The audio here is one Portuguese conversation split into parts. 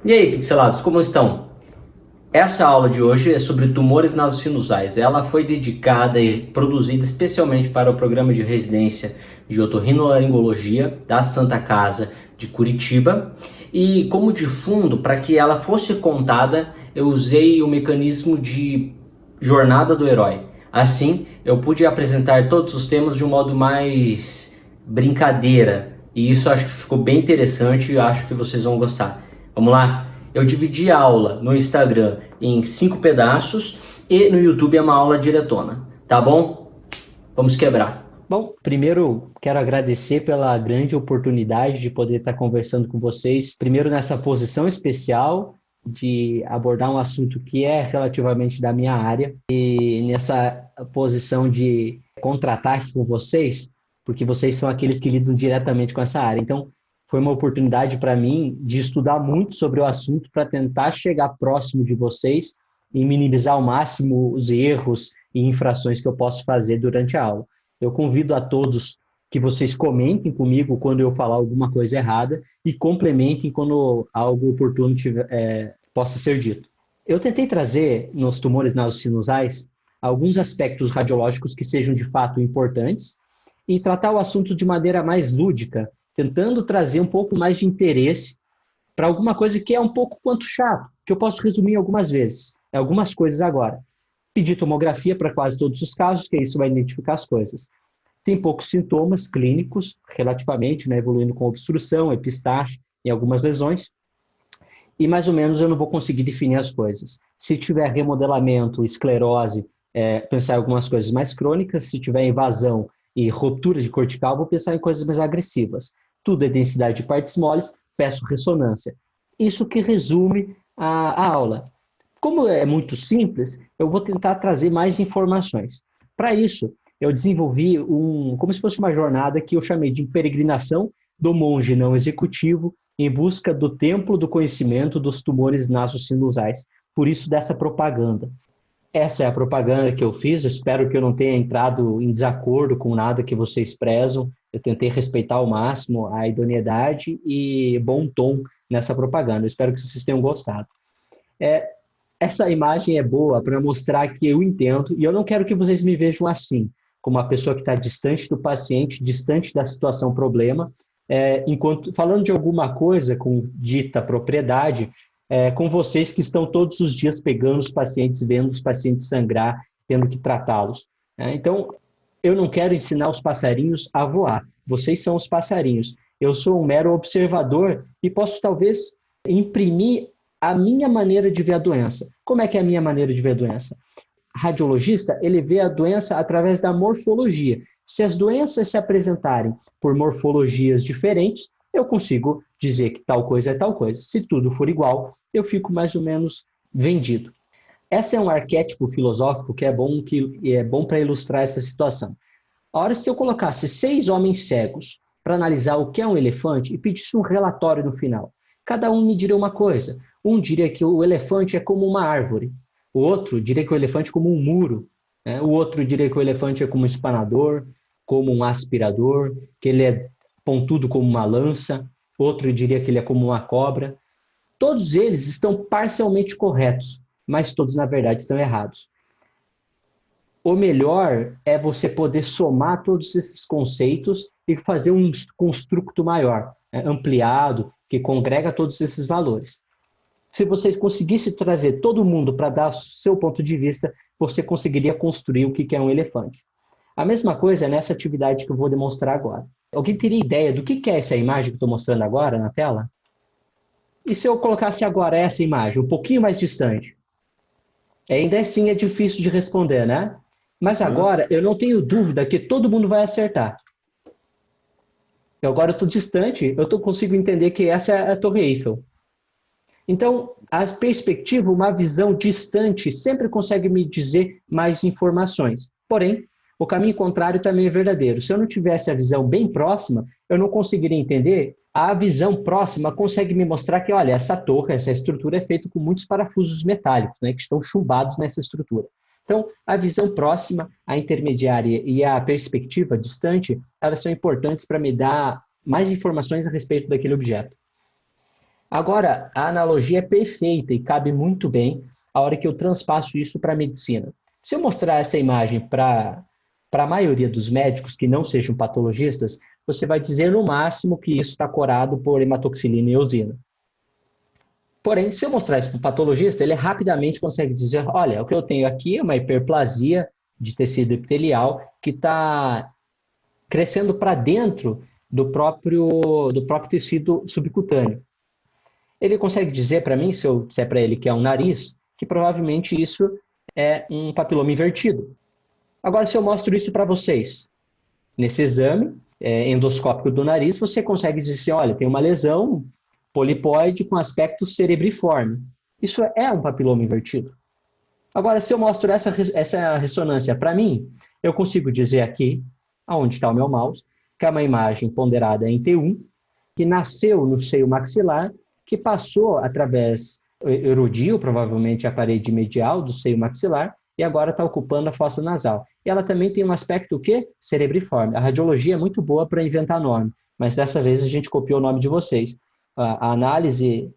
E aí, pixelados, como estão? Essa aula de hoje é sobre tumores nasocinusais. Ela foi dedicada e produzida especialmente para o programa de residência de otorrinolaringologia da Santa Casa de Curitiba. E como de fundo, para que ela fosse contada, eu usei o mecanismo de jornada do herói. Assim, eu pude apresentar todos os temas de um modo mais brincadeira. E isso acho que ficou bem interessante e acho que vocês vão gostar. Vamos lá? Eu dividi a aula no Instagram em 5 pedaços e no YouTube é uma aula diretona, tá bom? Vamos quebrar. Bom, primeiro quero agradecer pela grande oportunidade de poder estar conversando com vocês. Primeiro nessa posição especial de abordar um assunto que é relativamente da minha área e nessa posição de contra-ataque com vocês, porque vocês são aqueles que lidam diretamente com essa área. Então, foi uma oportunidade para mim de estudar muito sobre o assunto para tentar chegar próximo de vocês e minimizar ao máximo os erros e infrações que eu posso fazer durante a aula. Eu convido a todos que vocês comentem comigo quando eu falar alguma coisa errada e complementem quando algo oportuno possa ser dito. Eu tentei trazer nos tumores nasocinusais alguns aspectos radiológicos que sejam de fato importantes e tratar o assunto de maneira mais lúdica, tentando trazer um pouco mais de interesse para alguma coisa que é um pouco quanto chato, que eu posso resumir algumas vezes, algumas coisas agora. Pedir tomografia para quase todos os casos, que isso vai identificar as coisas. Tem poucos sintomas clínicos, relativamente, né, evoluindo com obstrução, epistaxe em algumas lesões, e mais ou menos eu não vou conseguir definir as coisas. Se tiver remodelamento, esclerose, pensar em algumas coisas mais crônicas. Se tiver invasão e ruptura de cortical, vou pensar em coisas mais agressivas. Tudo é densidade de partes moles, peço ressonância. Isso que resume a aula. Como é muito simples, eu vou tentar trazer mais informações. Para isso, eu desenvolvi como se fosse uma jornada que eu chamei de peregrinação do monge não executivo em busca do templo do conhecimento dos tumores nasocinusais. Por isso dessa propaganda. Essa é a propaganda que eu fiz. Eu espero que eu não tenha entrado em desacordo com nada que vocês prezam. Eu tentei respeitar ao máximo a idoneidade e bom tom nessa propaganda. Eu espero que vocês tenham gostado. Essa imagem é boa para mostrar que eu entendo e eu não quero que vocês me vejam assim, como uma pessoa que está distante do paciente, distante da situação problema, enquanto falando de alguma coisa com dita propriedade, com vocês que estão todos os dias pegando os pacientes, vendo os pacientes sangrar, tendo que tratá-los. Então, eu não quero ensinar os passarinhos a voar. Vocês são os passarinhos. Eu sou um mero observador e posso talvez imprimir a minha maneira de ver a doença. Como é que é a minha maneira de ver a doença? Radiologista, ele vê a doença através da morfologia. Se as doenças se apresentarem por morfologias diferentes, eu consigo dizer que tal coisa é tal coisa. Se tudo for igual, eu fico mais ou menos vendido. Esse é um arquétipo filosófico que é bom para ilustrar essa situação. A hora se eu colocasse 6 homens cegos para analisar o que é um elefante e pedisse um relatório no final, cada um me diria uma coisa. Um diria que o elefante é como uma árvore. O outro diria que o elefante é como um muro. Né? O outro diria que o elefante é como um espanador, como um aspirador, que ele é pontudo como uma lança. Outro diria que ele é como uma cobra. Todos eles estão parcialmente corretos, mas todos, na verdade, estão errados. O melhor é você poder somar todos esses conceitos e fazer um construto maior, ampliado, que congrega todos esses valores. Se vocês conseguissem trazer todo mundo para dar seu ponto de vista, você conseguiria construir o que é um elefante. A mesma coisa é nessa atividade que eu vou demonstrar agora. Alguém teria ideia do que é essa imagem que eu estou mostrando agora na tela? E se eu colocasse agora essa imagem, um pouquinho mais distante? Ainda assim é difícil de responder, né? Mas agora eu não tenho dúvida que todo mundo vai acertar. Agora eu estou distante, eu consigo entender que essa é a Torre Eiffel. Então, a perspectiva, uma visão distante, sempre consegue me dizer mais informações. Porém, o caminho contrário também é verdadeiro. Se eu não tivesse a visão bem próxima, eu não conseguiria entender. A visão próxima consegue me mostrar que, olha, essa torre, essa estrutura é feita com muitos parafusos metálicos, né, que estão chumbados nessa estrutura. Então, a visão próxima, a intermediária e a perspectiva distante, elas são importantes para me dar mais informações a respeito daquele objeto. Agora, a analogia é perfeita e cabe muito bem a hora que eu transpasso isso para a medicina. Se eu mostrar essa imagem para a maioria dos médicos que não sejam patologistas, você vai dizer no máximo que isso está corado por hematoxilina e eosina. Porém, se eu mostrar isso para o patologista, ele rapidamente consegue dizer, olha, o que eu tenho aqui é uma hiperplasia de tecido epitelial que está crescendo para dentro do próprio tecido subcutâneo. Ele consegue dizer para mim, se eu disser para ele que é um nariz, que provavelmente isso é um papiloma invertido. Agora, se eu mostro isso para vocês, nesse exame endoscópico do nariz, você consegue dizer assim, olha, tem uma lesão polipoide com aspecto cerebriforme. Isso é um papiloma invertido. Agora, se eu mostro essa ressonância para mim, eu consigo dizer aqui, aonde está o meu mouse, que é uma imagem ponderada em T1, que nasceu no seio maxilar, que passou através, erodiu provavelmente a parede medial do seio maxilar, e agora está ocupando a fossa nasal. E ela também tem um aspecto o quê? Cerebriforme. A radiologia é muito boa para inventar nome, mas dessa vez a gente copiou o nome de vocês. A análise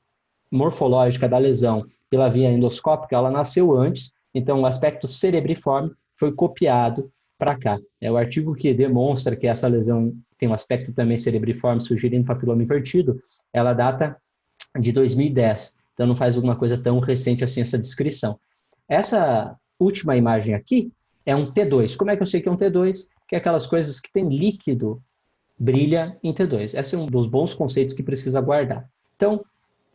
morfológica da lesão pela via endoscópica, ela nasceu antes, então o aspecto cerebriforme foi copiado para cá. É o artigo que demonstra que essa lesão tem um aspecto também cerebriforme, sugerindo papiloma invertido, ela data de 2010, então não faz alguma coisa tão recente assim essa descrição. Essa última imagem aqui é um T2. Como é que eu sei que é um T2? Que é aquelas coisas que tem líquido, brilha em T2. Esse é um dos bons conceitos que precisa guardar. Então,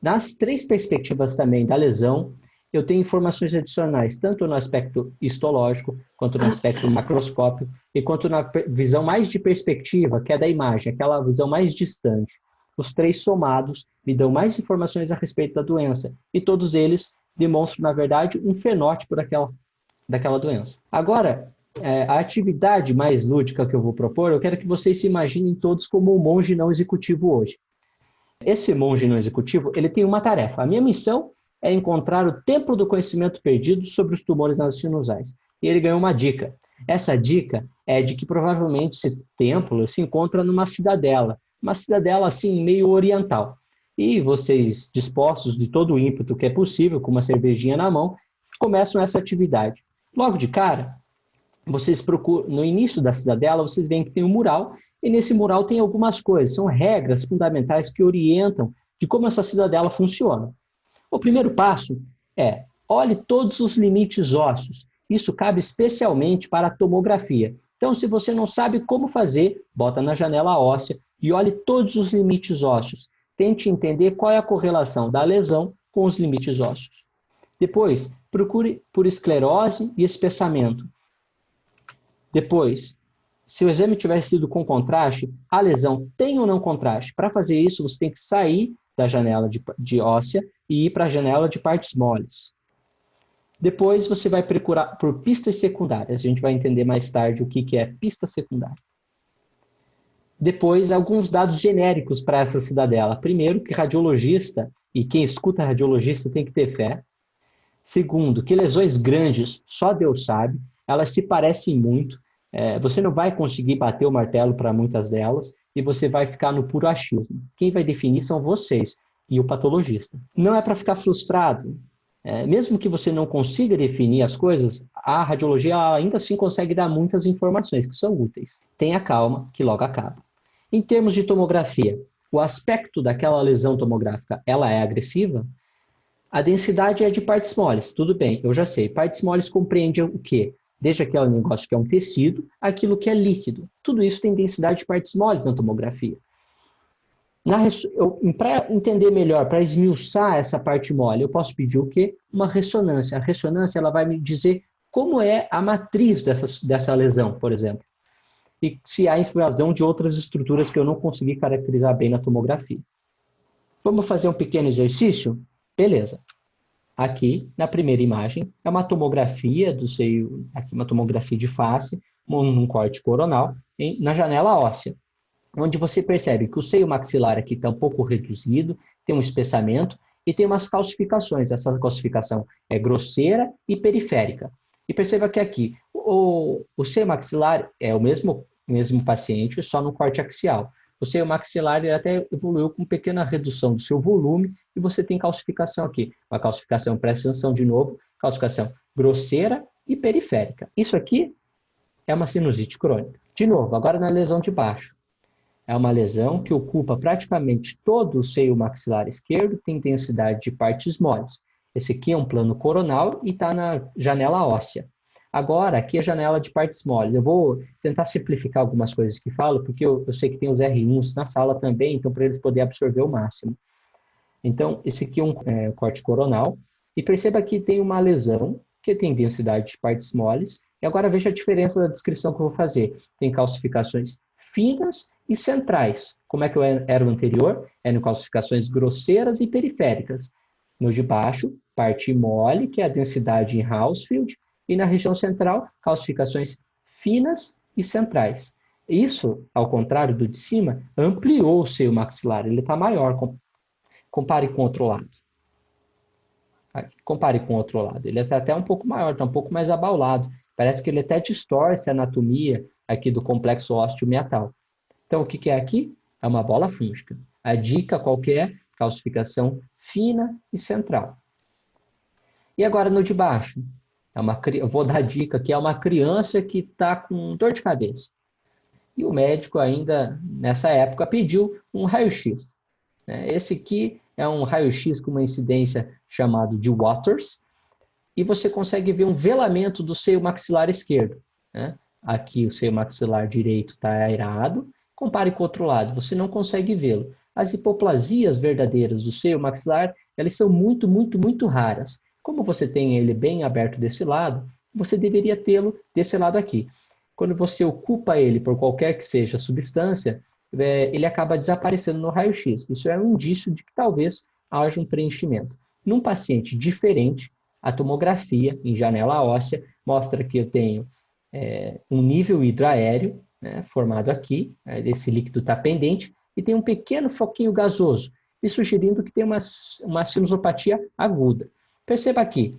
nas três perspectivas também da lesão, eu tenho informações adicionais, tanto no aspecto histológico, quanto no aspecto macroscópico, e quanto na visão mais de perspectiva, que é da imagem, aquela visão mais distante. Os três somados me dão mais informações a respeito da doença, e todos eles demonstram, na verdade, um fenótipo daquela doença. Agora, a atividade mais lúdica que eu vou propor, eu quero que vocês se imaginem todos como um monge não executivo hoje. Esse monge não executivo, ele tem uma tarefa. A minha missão é encontrar o templo do conhecimento perdido sobre os tumores nasocinosais. E ele ganhou uma dica. Essa dica é de que provavelmente esse templo se encontra numa cidadela. Uma cidadela, assim, meio oriental. E vocês, dispostos de todo o ímpeto que é possível, com uma cervejinha na mão, começam essa atividade. Logo de cara, vocês procuram, no início da cidadela, vocês veem que tem um mural, e nesse mural tem algumas coisas, são regras fundamentais que orientam de como essa cidadela funciona. O primeiro passo é, olhe todos os limites ósseos. Isso cabe especialmente para a tomografia. Então, se você não sabe como fazer, bota na janela óssea e olhe todos os limites ósseos. Tente entender qual é a correlação da lesão com os limites ósseos. Depois, procure por esclerose e espessamento. Depois, se o exame tiver sido com contraste, a lesão tem ou não contraste? Para fazer isso, você tem que sair da janela de óssea e ir para a janela de partes moles. Depois, você vai procurar por pistas secundárias. A gente vai entender mais tarde o que é pista secundária. Depois, alguns dados genéricos para essa cidadela. Primeiro, que radiologista, e quem escuta radiologista tem que ter fé. Segundo, que lesões grandes, só Deus sabe, elas se parecem muito. Você não vai conseguir bater o martelo para muitas delas e você vai ficar no puro achismo. Quem vai definir são vocês e o patologista. Não é para ficar frustrado. Mesmo que você não consiga definir as coisas, a radiologia ainda assim consegue dar muitas informações que são úteis. Tenha calma, que logo acaba. Em termos de tomografia, o aspecto daquela lesão tomográfica, ela é agressiva? A densidade é de partes moles. Tudo bem, eu já sei. Partes moles compreende o quê? Desde aquele negócio que é um tecido, aquilo que é líquido. Tudo isso tem densidade de partes moles na tomografia. Para entender melhor, para esmiuçar essa parte mole, eu posso pedir o quê? Uma ressonância. A ressonância ela vai me dizer como é a matriz dessa lesão, por exemplo. E se há invasão de outras estruturas que eu não consegui caracterizar bem na tomografia. Vamos fazer um pequeno exercício? Beleza. Aqui, na primeira imagem, é uma tomografia do seio, aqui uma tomografia de face, num corte coronal, na janela óssea, onde você percebe que o seio maxilar aqui está um pouco reduzido, tem um espessamento e tem umas calcificações. Essa calcificação é grosseira e periférica. E perceba que aqui, o seio maxilar é o mesmo paciente, só no corte axial. o seio maxilar ele até evoluiu com pequena redução do seu volume e você tem calcificação aqui. Uma calcificação, presta atenção de novo, calcificação grosseira e periférica. Isso aqui é uma sinusite crônica. De novo, agora na lesão de baixo. É uma lesão que ocupa praticamente todo o seio maxilar esquerdo, tem densidade de partes moles. Esse aqui é um plano coronal e está na janela óssea. Agora, aqui é a janela de partes moles. Eu vou tentar simplificar algumas coisas que falo, porque eu sei que tem os R1s na sala também, então para eles poderem absorver o máximo. Então, esse aqui é um corte coronal. E perceba que tem uma lesão, que tem densidade de partes moles. E agora veja a diferença da descrição que eu vou fazer. Tem calcificações finas e centrais. Como é que era o anterior? Eram calcificações grosseiras e periféricas. No de baixo, parte mole, que é a densidade em Hounsfield, e na região central, calcificações finas e centrais. Isso, ao contrário do de cima, ampliou o seio maxilar, ele está maior. Compare com o outro lado. Compare com o outro lado. Ele está até um pouco maior, está um pouco mais abaulado. Parece que ele até distorce a anatomia aqui do complexo ósseo meatal. Então, o que é aqui? É uma bola fúngica. A dica qual que é? Calcificação fina e central. E agora no de baixo? Eu vou dar a dica que é uma criança que está com dor de cabeça. E o médico ainda, nessa época, pediu um raio-x. Esse aqui é um raio-x com uma incidência chamado de Waters, e você consegue ver um velamento do seio maxilar esquerdo. Aqui o seio maxilar direito está aerado, compare com o outro lado, você não consegue vê-lo. As hipoplasias verdadeiras do seio maxilar, elas são muito, muito, muito raras. Como você tem ele bem aberto desse lado, você deveria tê-lo desse lado aqui. Quando você ocupa ele por qualquer que seja a substância, ele acaba desaparecendo no raio-x. Isso é um indício de que talvez haja um preenchimento. Num paciente diferente, a tomografia em janela óssea mostra que eu tenho um nível hidroaéreo, formado aqui, esse líquido está pendente, e tem um pequeno foquinho gasoso, e sugerindo que tem uma sinusopatia aguda. Perceba aqui,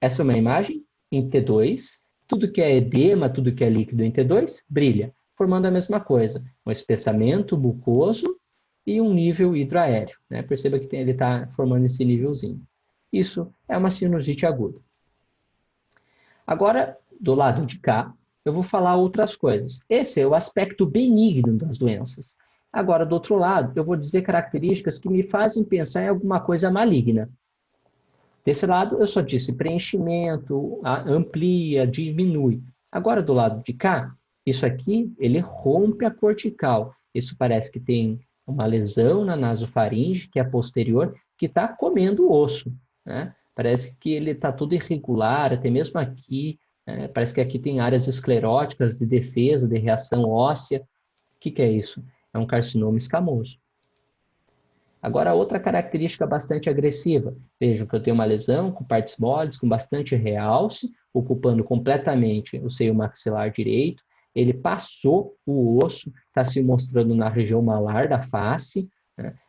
essa é uma imagem em T2, tudo que é edema, tudo que é líquido em T2, brilha, formando a mesma coisa, um espessamento mucoso e um nível hidroaéreo. Perceba que ele está formando esse nívelzinho. Isso é uma sinusite aguda. Agora, do lado de cá, eu vou falar outras coisas. Esse é o aspecto benigno das doenças. Agora, do outro lado, eu vou dizer características que me fazem pensar em alguma coisa maligna. Desse lado, eu só disse preenchimento, amplia, diminui. Agora, do lado de cá, isso aqui, ele rompe a cortical. Isso parece que tem uma lesão na nasofaringe, que é posterior, que está comendo o osso. Parece que ele está tudo irregular, até mesmo aqui. Parece que aqui tem áreas escleróticas de defesa, de reação óssea. O que é isso? É um carcinoma escamoso. Agora, outra característica bastante agressiva. Vejam que eu tenho uma lesão com partes moles, com bastante realce, ocupando completamente o seio maxilar direito. Ele passou o osso, está se mostrando na região malar da face.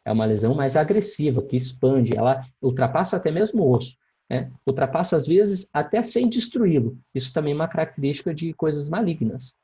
É uma lesão mais agressiva, que expande, ela ultrapassa até mesmo o osso. Ultrapassa, às vezes, até sem destruí-lo. Isso também é uma característica de coisas malignas.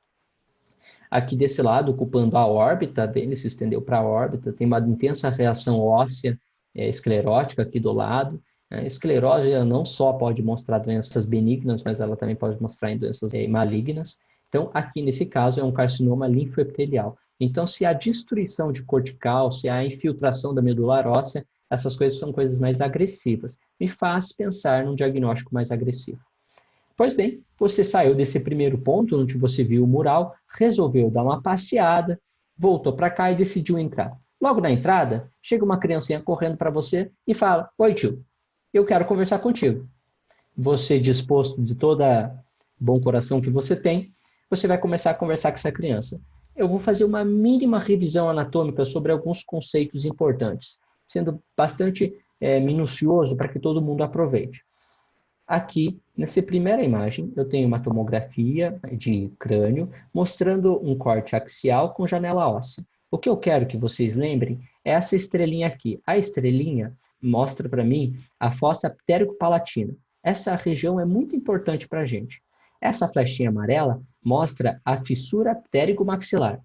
Aqui desse lado, ocupando a órbita, ele se estendeu para a órbita, tem uma intensa reação óssea esclerótica aqui do lado. Esclerose não só pode mostrar doenças benignas, mas ela também pode mostrar em doenças malignas. Então, aqui nesse caso, é um carcinoma linfoepitelial. Então, se há destruição de cortical, se há infiltração da medular óssea, essas coisas são coisas mais agressivas. Me faz pensar num diagnóstico mais agressivo. Pois bem, você saiu desse primeiro ponto, onde você viu o mural, resolveu dar uma passeada, voltou para cá e decidiu entrar. Logo na entrada, chega uma criancinha correndo para você e fala: "Oi, tio, eu quero conversar contigo." Você, disposto de toda bom coração que você tem, você vai começar a conversar com essa criança. Eu vou fazer uma mínima revisão anatômica sobre alguns conceitos importantes, sendo bastante minucioso para que todo mundo aproveite. Aqui, nessa primeira imagem, eu tenho uma tomografia de crânio mostrando um corte axial com janela óssea. O que eu quero que vocês lembrem é essa estrelinha aqui. A estrelinha mostra para mim a fossa pterico-palatina. Essa região é muito importante para a gente. Essa flechinha amarela mostra a fissura pterico-maxilar.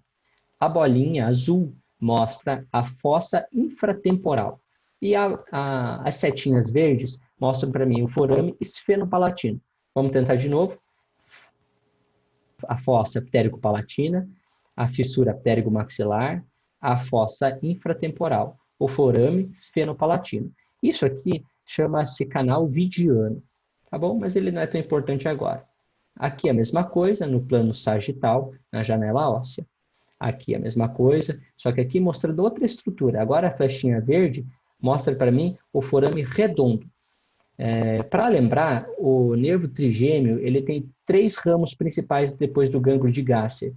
A bolinha azul mostra a fossa infratemporal. E as setinhas verdes mostram para mim o forame esfenopalatino. Vamos tentar de novo. A fossa pterico-palatina, a fissura pterigo-maxilar, a fossa infratemporal, o forame esfenopalatino. Isso aqui chama-se canal vidiano, tá bom? Mas ele não é tão importante agora. Aqui a mesma coisa no plano sagital, na janela óssea. Aqui a mesma coisa, só que aqui mostrando outra estrutura. Agora a flechinha verde mostra para mim o forame redondo. Para lembrar, o nervo trigêmeo ele tem 3 ramos principais depois do gânglio de Gasser.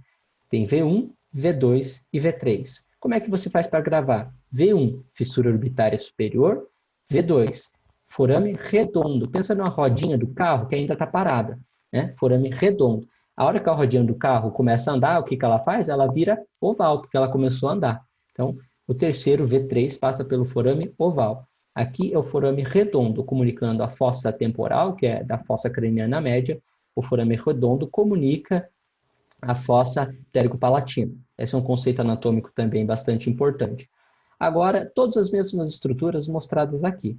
Tem V1, V2 e V3. Como é que você faz para gravar? V1, fissura orbitária superior. V2, forame redondo. Pensa numa rodinha do carro que ainda está parada, né? Forame redondo. A hora que a rodinha do carro começa a andar, o que ela faz? Ela vira oval, porque ela começou a andar. Então, o terceiro, V3, passa pelo forame oval. Aqui é o forame redondo, comunicando a fossa temporal, que é da fossa craniana média. O forame redondo comunica a fossa pterigo-palatina. Esse é um conceito anatômico também bastante importante. Agora, todas as mesmas estruturas mostradas aqui.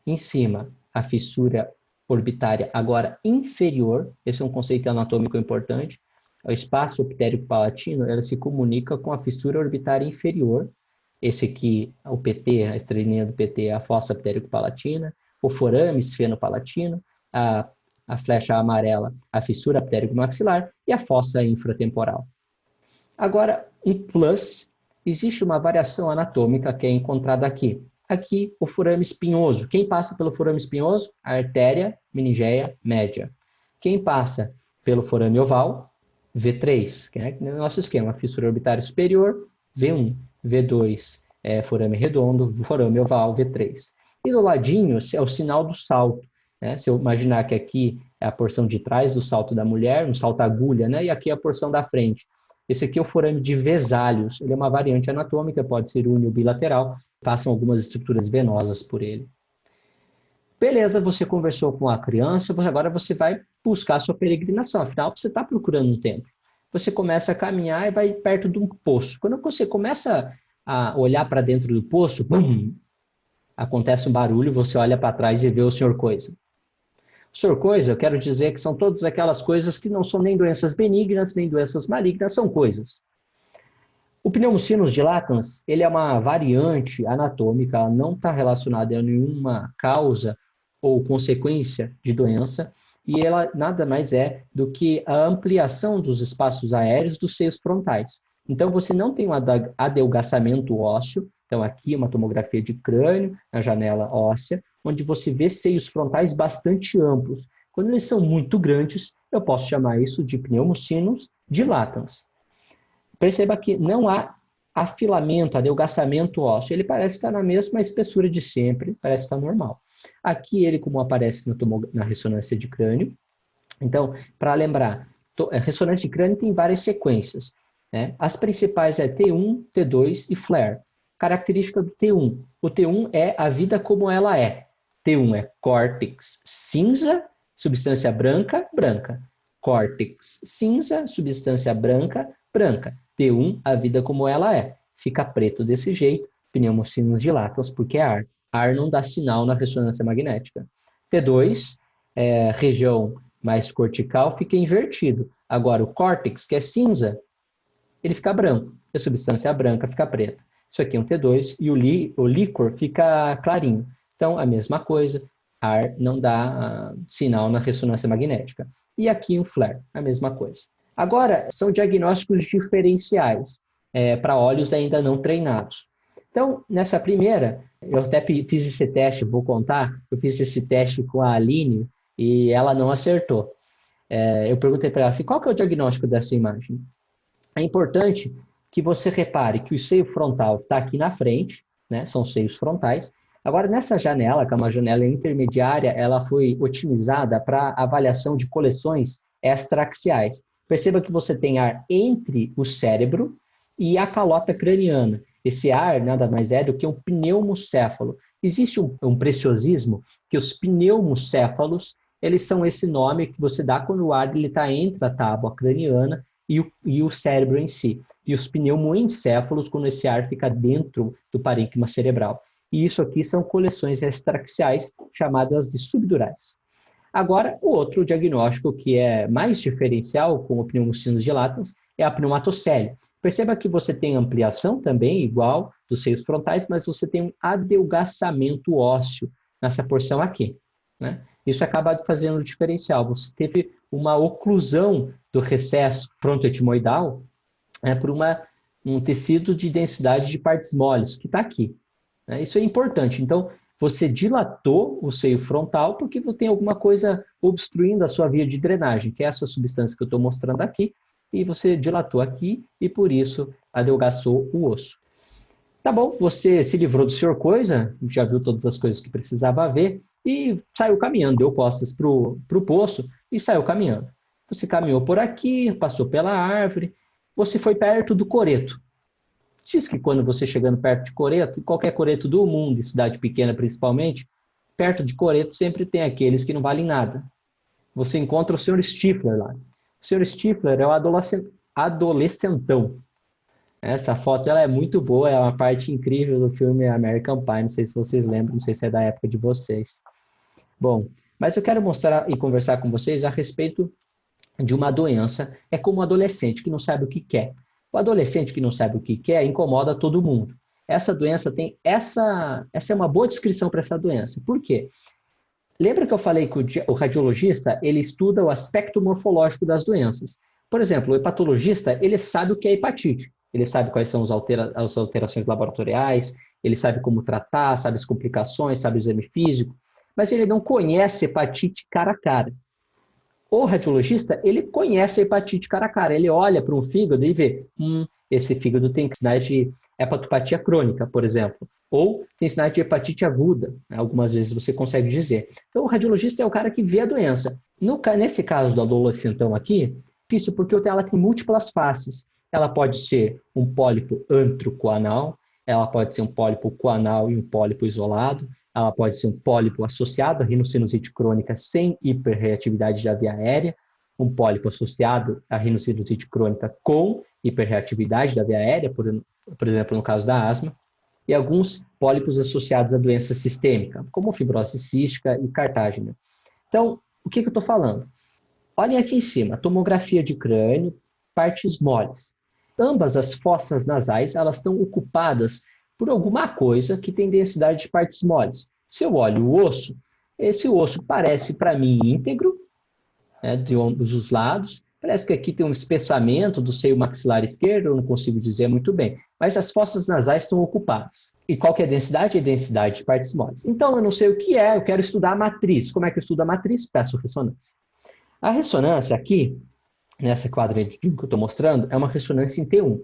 Em cima, a fissura orbitária agora inferior. Esse é um conceito anatômico importante. O espaço pterigo-palatino, ela se comunica com a fissura orbitária inferior. Esse aqui, o PT, a estrelinha do PT, é a fossa pterigo-palatina. O forame esfenopalatino, a flecha amarela, a fissura pterigo-maxilar e a fossa infratemporal. Agora, um plus, existe uma variação anatômica que é encontrada aqui. Aqui, o forame espinhoso. Quem passa pelo forame espinhoso? A artéria meningeia média. Quem passa pelo forame oval? V3, que é no nosso esquema, fissura orbitária superior, V1, V2, forame redondo, forame oval, V3. E do ladinho é o sinal do salto. Né? Se eu imaginar que aqui é a porção de trás do salto da mulher, um salto agulha, né? E aqui é a porção da frente. Esse aqui é o forame de Vesalius. Ele é uma variante anatômica, pode ser uni ou bilateral. Passam algumas estruturas venosas por ele. Beleza, você conversou com a criança, agora você vai buscar a sua peregrinação. Afinal, você está procurando um templo. Você começa a caminhar e vai perto de um poço. Quando você começa a olhar para dentro do poço, bum, acontece um barulho, você olha para trás e vê o Senhor Coisa. O Senhor Coisa, eu quero dizer que são todas aquelas coisas que não são nem doenças benignas, nem doenças malignas, são coisas. O pneumocinus dilatans, ele é uma variante anatômica, ela não está relacionada a nenhuma causa ou consequência de doença, e ela nada mais é do que a ampliação dos espaços aéreos dos seios frontais. Então, você não tem um adelgaçamento ósseo, então aqui uma tomografia de crânio, na janela óssea, onde você vê seios frontais bastante amplos. Quando eles são muito grandes, eu posso chamar isso de pneumocinus dilatans. Perceba que não há afilamento, adelgaçamento ósseo. Ele parece estar na mesma espessura de sempre, parece estar normal. Aqui ele, como aparece na ressonância de crânio. Então, para lembrar, a ressonância de crânio tem várias sequências. Né? As principais é T1, T2 e flare. Característica do T1. O T1 é a vida como ela é. T1 é córtex cinza, substância branca, branca. Córtex cinza, substância branca, branca. T1, a vida como ela é. Fica preto desse jeito, pneumocinus dilatans, porque é ar. Ar não dá sinal na ressonância magnética. T2, região mais cortical, fica invertido. Agora, o córtex, que é cinza, ele fica branco. A substância branca fica preta. Isso aqui é um T2 e o líquor fica clarinho. Então, a mesma coisa, ar não dá sinal na ressonância magnética. E aqui um flare, a mesma coisa. Agora, são diagnósticos diferenciais para olhos ainda não treinados. Então, nessa primeira, eu até fiz esse teste, vou contar, eu fiz esse teste com a Aline e ela não acertou. Eu perguntei para ela assim, qual que é o diagnóstico dessa imagem? É importante que você repare que o seio frontal está aqui na frente, né? São seios frontais. Agora, nessa janela, que é uma janela intermediária, ela foi otimizada para avaliação de coleções extraaxiais. Perceba que você tem ar entre o cérebro e a calota craniana. Esse ar nada mais é do que um pneumocéfalo. Existe um preciosismo que os pneumocéfalos, eles são esse nome que você dá quando o ar está entre a tábua craniana e o cérebro em si. E os pneumoencéfalos, quando esse ar fica dentro do parênquima cerebral. E isso aqui são coleções extraxiais, chamadas de subdurais. Agora, o outro diagnóstico que é mais diferencial com o pneumocinos dilatans é a pneumatocele. Perceba que você tem ampliação também, igual dos seios frontais, mas você tem um adelgaçamento ósseo nessa porção aqui, né? Isso acaba fazendo o diferencial. Você teve uma oclusão do recesso frontoetimoidal por um tecido de densidade de partes moles, que está aqui, né? Isso é importante. Então, você dilatou o seio frontal porque você tem alguma coisa obstruindo a sua via de drenagem, que é essa substância que eu estou mostrando aqui, e você dilatou aqui e, por isso, adelgaçou o osso. Tá bom, você se livrou do senhor coisa, já viu todas as coisas que precisava ver, e saiu caminhando, deu costas para o poço e saiu caminhando. Você caminhou por aqui, passou pela árvore, você foi perto do coreto. Diz que quando você chegando perto de coreto, qualquer coreto do mundo, em cidade pequena principalmente, perto de coreto sempre tem aqueles que não valem nada. Você encontra o Sr. Stifler lá. O Sr. Stifler é o adolescentão. Essa foto ela é muito boa, é uma parte incrível do filme American Pie, não sei se vocês lembram, não sei se é da época de vocês. Bom, mas eu quero mostrar e conversar com vocês a respeito de uma doença, é como um adolescente que não sabe o que quer. O adolescente que não sabe o que quer incomoda todo mundo. Essa doença tem essa é uma boa descrição para essa doença. Por quê? Lembra que eu falei que o radiologista ele estuda o aspecto morfológico das doenças. Por exemplo, o hepatologista ele sabe o que é hepatite. Ele sabe quais são as alterações laboratoriais, ele sabe como tratar, sabe as complicações, sabe o exame físico, mas ele não conhece hepatite cara a cara. O radiologista, ele conhece a hepatite cara a cara, ele olha para um fígado e vê, esse fígado tem sinais de hepatopatia crônica, por exemplo, ou tem sinais de hepatite aguda, né? Algumas vezes você consegue dizer. Então, o radiologista é o cara que vê a doença. Nesse caso do adolescentão aqui, difícil porque ela tem múltiplas faces. Ela pode ser um pólipo antrocoanal, ela pode ser um pólipo coanal e um pólipo isolado, ela pode ser um pólipo associado à rinocinusite crônica sem hiperreatividade da via aérea, um pólipo associado à rinocinusite crônica com hiperreatividade da via aérea, por exemplo, no caso da asma, e alguns pólipos associados à doença sistêmica, como fibrose cística e cartágena. Então, o que eu estou falando? Olhem aqui em cima, tomografia de crânio, partes moles. Ambas as fossas nasais, elas estão ocupadas por alguma coisa que tem densidade de partes moles. Se eu olho o osso, esse osso parece para mim íntegro, né, de ambos os lados. Parece que aqui tem um espessamento do seio maxilar esquerdo, eu não consigo dizer muito bem. Mas as fossas nasais estão ocupadas. E qual que é a densidade? A densidade de partes moles. Então, eu não sei o que é, eu quero estudar a matriz. Como é que eu estudo a matriz? Peço ressonância. A ressonância aqui, nessa quadradinha que eu estou mostrando, é uma ressonância em T1.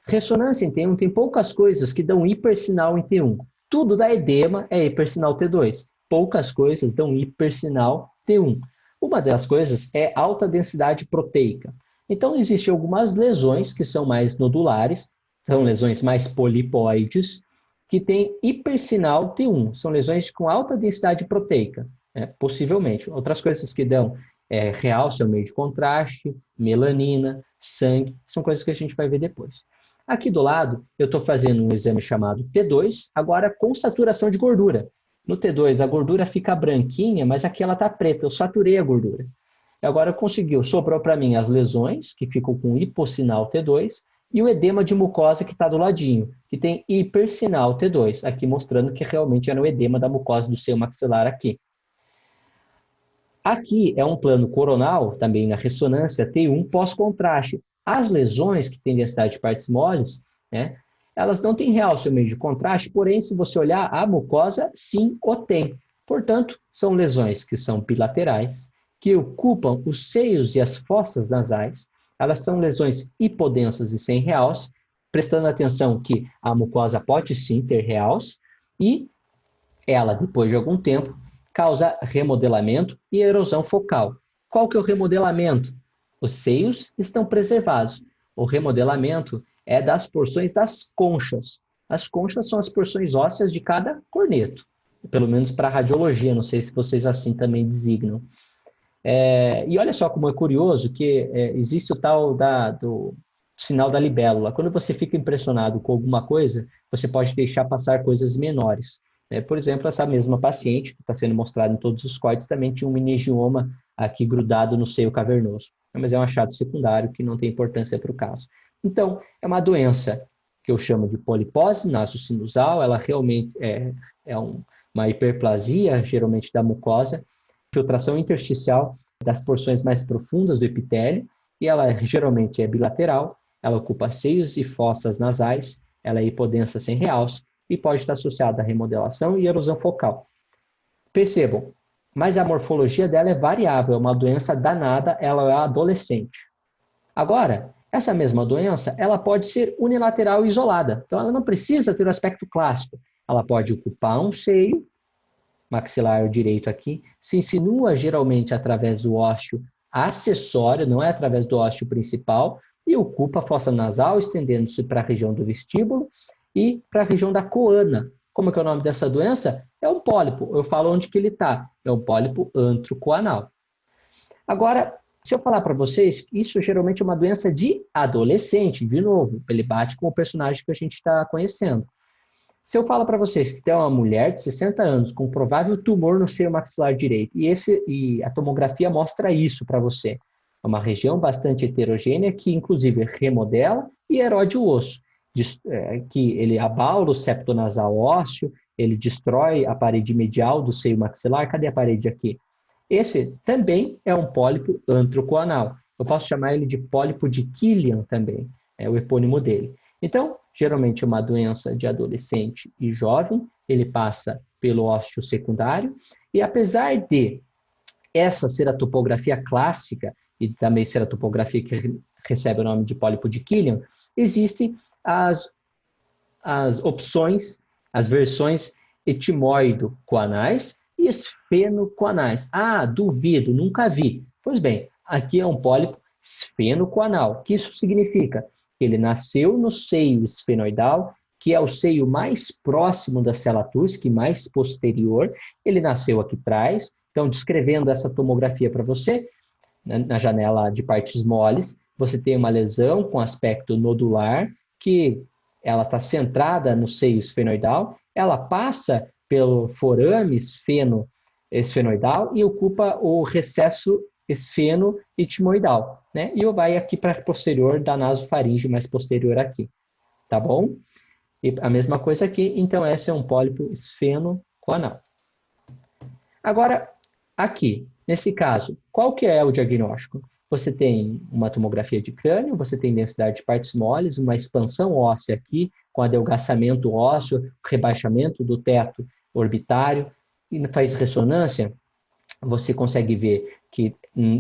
Ressonância em T1 tem poucas coisas que dão hipersinal em T1. Tudo da edema é hipersinal T2. Poucas coisas dão hipersinal T1. Uma das coisas é alta densidade proteica. Então, existem algumas lesões que são mais nodulares, são lesões mais polipoides, que têm hipersinal T1. São lesões com alta densidade proteica, né? Possivelmente. Outras coisas que dão realce ao meio de contraste, melanina, sangue, são coisas que a gente vai ver depois. Aqui do lado, eu estou fazendo um exame chamado T2, agora com saturação de gordura. No T2, a gordura fica branquinha, mas aqui ela está preta, eu saturei a gordura. Agora sobrou para mim as lesões, que ficam com hipossinal T2, e o edema de mucosa que está do ladinho, que tem hipersinal T2, aqui mostrando que realmente era o edema da mucosa do seio maxilar aqui. Aqui é um plano coronal, também na ressonância T1 pós-contraste. As lesões que têm densidade de partes moles, né, elas não têm realce ao meio de contraste, porém, se você olhar, a mucosa sim o tem. Portanto, são lesões que são bilaterais, que ocupam os seios e as fossas nasais. Elas são lesões hipodensas e sem realce, prestando atenção que a mucosa pode sim ter realce, e ela, depois de algum tempo, causa remodelamento e erosão focal. Qual que é o remodelamento? Os seios estão preservados. O remodelamento é das porções das conchas. As conchas são as porções ósseas de cada corneto, pelo menos para a radiologia, não sei se vocês assim também designam. E olha só como é curioso que existe o tal do sinal da libélula. Quando você fica impressionado com alguma coisa, você pode deixar passar coisas menores. Por exemplo, essa mesma paciente, que está sendo mostrada em todos os cortes, também tinha um meningioma aqui grudado no seio cavernoso. Mas é um achado secundário que não tem importância para o caso. Então, é uma doença que eu chamo de polipose nasocinusal, ela realmente uma hiperplasia, geralmente da mucosa, infiltração intersticial das porções mais profundas do epitélio, e ela geralmente é bilateral, ela ocupa seios e fossas nasais, ela é hipodensa sem realce e pode estar associada à remodelação e erosão focal. Percebam, mas a morfologia dela é variável, é uma doença danada, ela é adolescente. Agora, essa mesma doença, ela pode ser unilateral e isolada, então ela não precisa ter o aspecto clássico, ela pode ocupar um seio, maxilar direito aqui, se insinua geralmente através do ósseo acessório, não é através do ósseo principal, e ocupa a fossa nasal, estendendo-se para a região do vestíbulo e para a região da coana. Como que é o nome dessa doença? É um pólipo. Eu falo onde que ele está. É um pólipo antrocoanal. Agora, se eu falar para vocês, isso geralmente é uma doença de adolescente, de novo, ele bate com o personagem que a gente está conhecendo. Se eu falo para vocês que tem uma mulher de 60 anos com provável tumor no seio maxilar direito, e a tomografia mostra isso para você, é uma região bastante heterogênea que, inclusive, remodela e erode o osso, que ele abala o septo nasal ósseo, ele destrói a parede medial do seio maxilar. Cadê a parede aqui? Esse também é um pólipo antrocoanal. Eu posso chamar ele de pólipo de Killian também, é o epônimo dele. Então, geralmente é uma doença de adolescente e jovem, ele passa pelo ósseo secundário, e apesar de essa ser a topografia clássica, e também ser a topografia que recebe o nome de pólipo de Killian, existem as opções, as versões etimoido-coanais e esfeno-coanais. Ah, duvido, nunca vi. Pois bem, aqui é um pólipo esfeno-coanal. O que isso significa? Ele nasceu no seio esfenoidal, que é o seio mais próximo da cela Turcic, mais posterior. Ele nasceu aqui atrás. Então, descrevendo essa tomografia para você, na janela de partes moles, você tem uma lesão com aspecto nodular, que ela está centrada no seio esfenoidal, ela passa pelo forame esfenoidal e ocupa o recesso esfeno-etimoidal, né? E vai aqui para a posterior da nasofaringe, mais posterior aqui, tá bom? E a mesma coisa aqui, então esse é um pólipo esfeno-coanal. Agora, aqui, nesse caso, qual que é o diagnóstico? Você tem uma tomografia de crânio, você tem densidade de partes moles, uma expansão óssea aqui, com adelgaçamento ósseo, rebaixamento do teto orbitário, e faz ressonância, você consegue ver que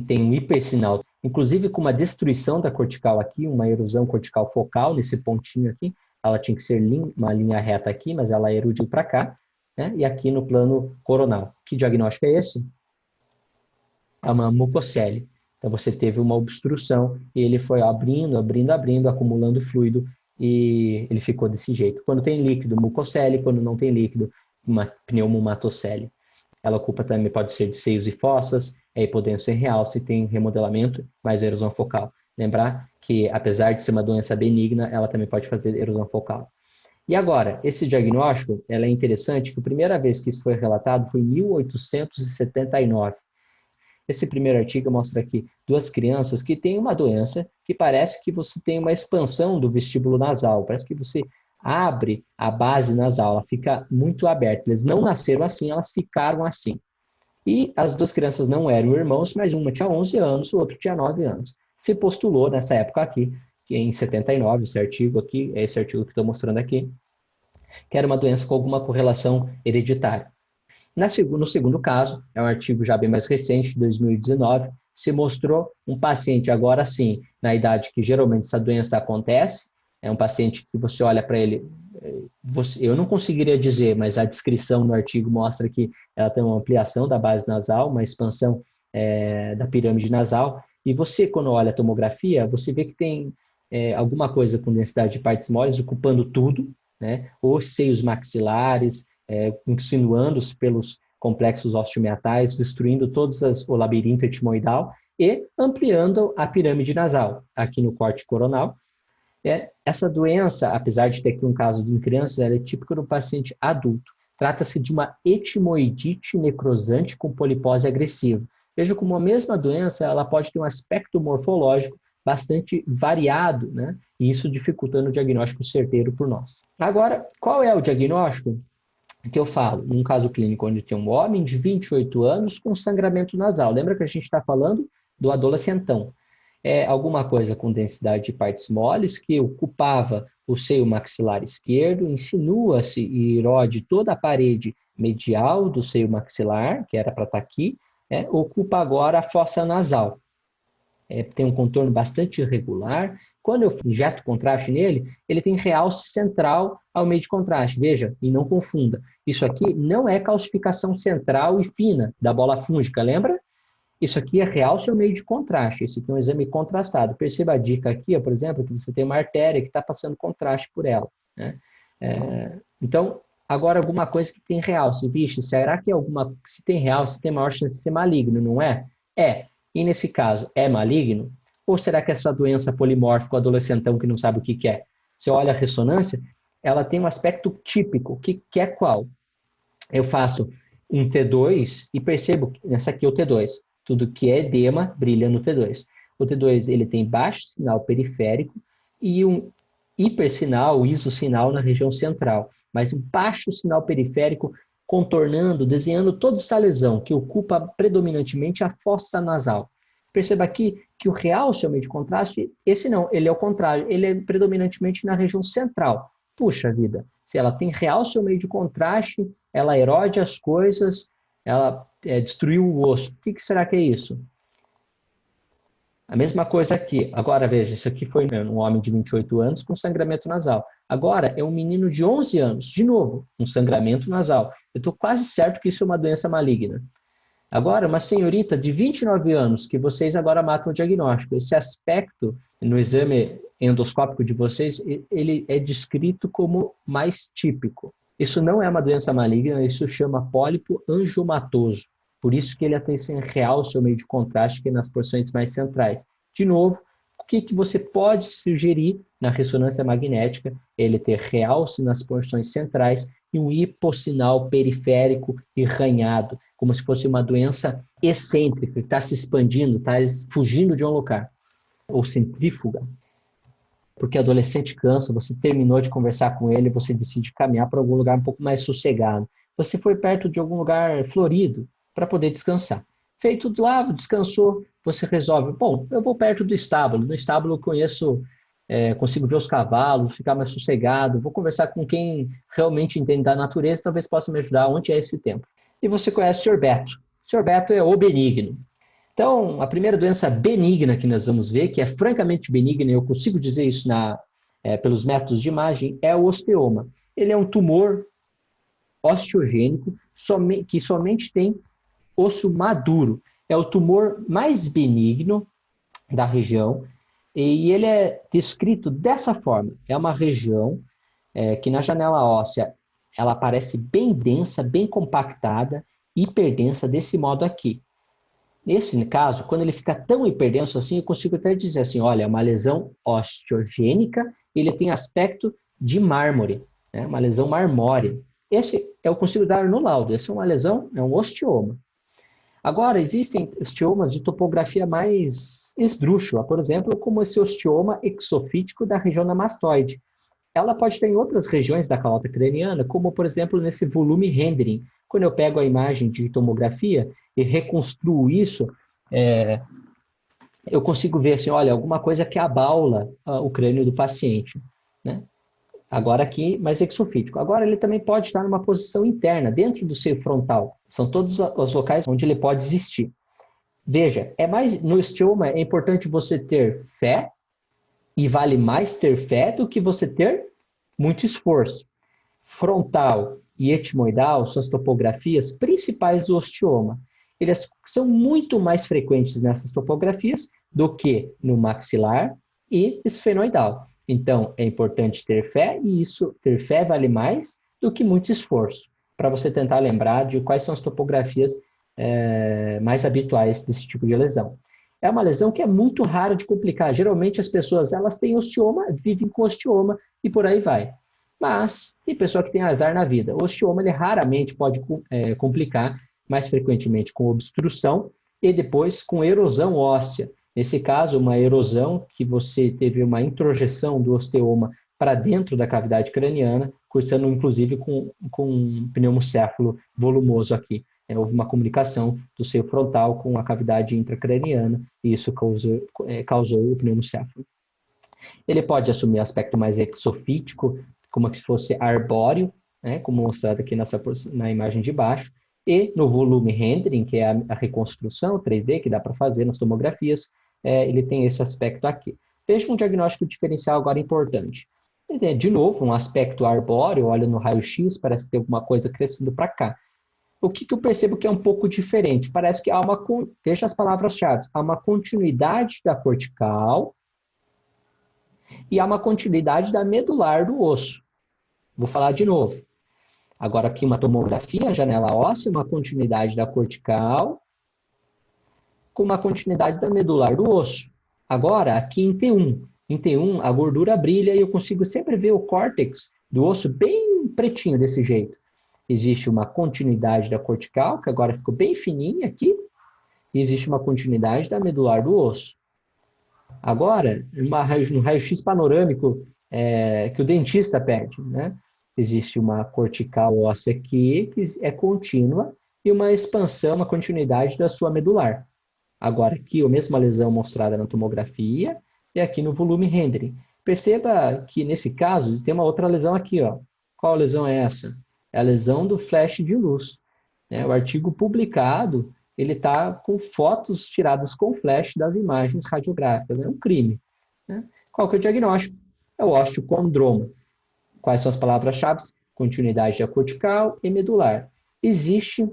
tem um hipersinal, inclusive com uma destruição da cortical aqui, uma erosão cortical focal nesse pontinho aqui, ela tinha que ser uma linha reta aqui, mas ela erudiu para cá, né? E aqui no plano coronal. Que diagnóstico é esse? É uma mucocele. Então você teve uma obstrução e ele foi abrindo, abrindo, abrindo, acumulando fluido e ele ficou desse jeito. Quando tem líquido, mucocele; quando não tem líquido, uma pneumomatocele. Ela ocupa também, pode ser de seios e fossas, é hipodensa em realce, tem remodelamento, mais erosão focal. Lembrar que, apesar de ser uma doença benigna, ela também pode fazer erosão focal. E agora, esse diagnóstico, ela é interessante, que a primeira vez que isso foi relatado foi em 1879. Esse primeiro artigo mostra aqui duas crianças que têm uma doença que parece que você tem uma expansão do vestíbulo nasal, parece que você abre a base nasal, ela fica muito aberta. Eles não nasceram assim, elas ficaram assim. E as duas crianças não eram irmãos, mas uma tinha 11 anos, o outro tinha 9 anos. Se postulou nessa época aqui, que em 79, esse artigo aqui, é esse artigo que estou mostrando aqui, que era uma doença com alguma correlação hereditária. No segundo caso, é um artigo já bem mais recente, de 2019, se mostrou um paciente, agora sim, na idade que geralmente essa doença acontece, é um paciente que você olha para ele, eu não conseguiria dizer, mas a descrição no artigo mostra que ela tem uma ampliação da base nasal, uma expansão da pirâmide nasal, e você, quando olha a tomografia, você vê que tem alguma coisa com densidade de partes moles ocupando tudo, né? Os seios maxilares, insinuando-se pelos complexos osteomiatais, destruindo o labirinto etimoidal e ampliando a pirâmide nasal, aqui no corte coronal. Essa doença, apesar de ter aqui um caso em crianças, ela é típica do paciente adulto. Trata-se de uma etimoidite necrosante com polipose agressiva. Veja como a mesma doença ela pode ter um aspecto morfológico bastante variado, né? E isso dificultando o diagnóstico certeiro por nós. Agora, qual é o diagnóstico que eu falo? Num caso clínico onde tem um homem de 28 anos com sangramento nasal. Lembra que a gente está falando do adolescentão? É alguma coisa com densidade de partes moles que ocupava o seio maxilar esquerdo, insinua-se e erode toda a parede medial do seio maxilar, que era para estar aqui, ocupa agora a fossa nasal. Tem um contorno bastante irregular. Quando eu injeto contraste nele, ele tem realce central ao meio de contraste. Veja, e não confunda. Isso aqui não é calcificação central e fina da bola fúngica, lembra? Isso aqui é realce ao meio de contraste. Esse aqui é um exame contrastado. Perceba a dica aqui, por exemplo, que você tem uma artéria que está passando contraste por ela, né? Então, agora alguma coisa que tem realce. Vixe, será que se tem realce, tem maior chance de ser maligno, não é? E nesse caso, é maligno? Ou será que essa doença polimórfica, o adolescentão que não sabe o que é? Você olha a ressonância, ela tem um aspecto típico, que é qual? Eu faço um T2 e percebo que nessa aqui é o T2. Tudo que é edema brilha no T2. O T2 ele tem baixo sinal periférico e um hipersinal, isosinal na região central, mas um baixo sinal periférico contornando, desenhando toda essa lesão que ocupa predominantemente a fossa nasal. Perceba aqui que o realce ao meio de contraste, esse não, ele é o contrário, ele é predominantemente na região central. Puxa vida, se ela tem realce ao meio de contraste, ela erode as coisas, ela destruiu o osso. O que será que é isso? A mesma coisa aqui. Agora, veja, isso aqui foi um homem de 28 anos com sangramento nasal. Agora, é um menino de 11 anos, de novo, com sangramento nasal. Eu estou quase certo que isso é uma doença maligna. Agora, uma senhorita de 29 anos, que vocês agora matam o diagnóstico. Esse aspecto, no exame endoscópico de vocês, ele é descrito como mais típico. Isso não é uma doença maligna, isso chama pólipo angiomatoso. Por isso que ele tem esse realce ao meio de contraste que é nas porções mais centrais. De novo, o que você pode sugerir na ressonância magnética? Ele ter realce nas porções centrais e um hipossinal periférico e ranhado, como se fosse uma doença excêntrica, que está se expandindo, está fugindo de um lugar, ou centrífuga. Porque adolescente cansa, você terminou de conversar com ele, você decide caminhar para algum lugar um pouco mais sossegado. Você foi perto de algum lugar florido para poder descansar. Feito tudo lá, descansou, você resolve, bom, eu vou perto do estábulo. No estábulo eu consigo ver os cavalos, ficar mais sossegado, vou conversar com quem realmente entende da natureza, talvez possa me ajudar. Onde é esse tempo? E você conhece o Sr. Beto. O Sr. Beto é o benigno. Então, a primeira doença benigna que nós vamos ver, que é francamente benigna, eu consigo dizer isso pelos métodos de imagem, é o osteoma. Ele é um tumor osteogênico que somente tem osso maduro. É o tumor mais benigno da região e ele é descrito dessa forma. É uma região que na janela óssea ela parece bem densa, bem compactada, hiperdensa desse modo aqui. Nesse caso, quando ele fica tão hiperdenso assim, eu consigo até dizer assim, olha, é uma lesão osteogênica, ele tem aspecto de mármore, né? Uma lesão marmórea. Esse eu consigo dar no laudo, essa é uma lesão, é um osteoma. Agora, existem osteomas de topografia mais esdrúxula, por exemplo, como esse osteoma exofítico da região da mastoide. Ela pode ter em outras regiões da calota craniana, como, por exemplo, nesse volume rendering. Quando eu pego a imagem de tomografia e reconstruo isso, eu consigo ver assim, olha, alguma coisa que abaula o crânio do paciente, né? Agora aqui, mais exofítico. Agora ele também pode estar numa posição interna, dentro do seio frontal. São todos os locais onde ele pode existir. Veja, no osteoma é importante você ter fé, e vale mais ter fé do que você ter muito esforço. Frontal e etimoidal são as topografias principais do osteoma. Eles são muito mais frequentes nessas topografias do que no maxilar e esfenoidal. Então, é importante ter fé, e ter fé vale mais do que muito esforço. para você tentar lembrar de quais são as topografias mais habituais desse tipo de lesão. É uma lesão que é muito rara de complicar. Geralmente as pessoas elas têm osteoma, vivem com osteoma e por aí vai. Mas tem pessoa que tem azar na vida. O osteoma ele raramente pode complicar, mais frequentemente com obstrução e depois com erosão óssea. Nesse caso, uma erosão que você teve uma introjeção do osteoma para dentro da cavidade craniana, cursando inclusive com um pneumocéfalo volumoso aqui. Houve uma comunicação do seio frontal com a cavidade intracraniana e isso causou o pneumocéfalo. Ele pode assumir aspecto mais exofítico, como se fosse arbóreo, né, como mostrado aqui na imagem de baixo, e no volume rendering, que é a reconstrução 3D, que dá para fazer nas tomografias, ele tem esse aspecto aqui. Veja um diagnóstico diferencial agora importante. De novo, um aspecto arbóreo, olha no raio-x, parece que tem alguma coisa crescendo para cá. O que eu percebo que é um pouco diferente? Parece que há veja as palavras-chave, há uma continuidade da cortical e há uma continuidade da medular do osso. Vou falar de novo. Agora aqui uma tomografia, janela óssea, uma continuidade da cortical com uma continuidade da medular do osso. Agora, aqui em T1. Em T1, a gordura brilha e eu consigo sempre ver o córtex do osso bem pretinho desse jeito. Existe uma continuidade da cortical, que agora ficou bem fininha aqui, e existe uma continuidade da medular do osso. Agora, no raio-x panorâmico que o dentista pede, né? Existe uma cortical óssea aqui, que é contínua, e uma expansão, uma continuidade da sua medular. Agora, aqui, a mesma lesão mostrada na tomografia, e aqui no volume rendering. Perceba que, nesse caso, tem uma outra lesão aqui, ó. Qual lesão é essa? É a lesão do flash de luz. O artigo publicado, ele está com fotos tiradas com flash das imagens radiográficas. É um crime. Né? Qual que é o diagnóstico? É o osteocondroma. Quais são as palavras-chave? Continuidade da cortical e medular. Existe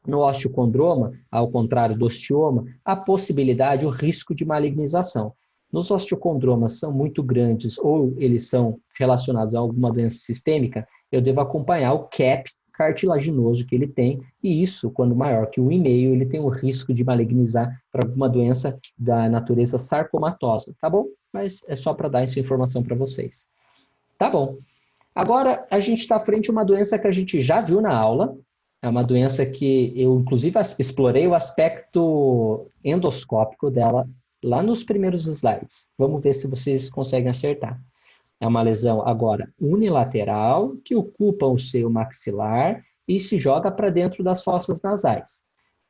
no osteocondroma, ao contrário do osteoma, a possibilidade, o risco de malignização. Nos osteocondromas são muito grandes ou eles são relacionados a alguma doença sistêmica, eu devo acompanhar o CAP cartilaginoso que ele tem, e isso, quando maior que 1,5, ele tem o risco de malignizar para alguma doença da natureza sarcomatosa, tá bom? Mas é só para dar essa informação para vocês. Tá bom. Agora, a gente está frente a uma doença que a gente já viu na aula, é uma doença que eu, inclusive, explorei o aspecto endoscópico dela lá nos primeiros slides. Vamos ver se vocês conseguem acertar. É uma lesão agora unilateral que ocupa o seio maxilar e se joga para dentro das fossas nasais.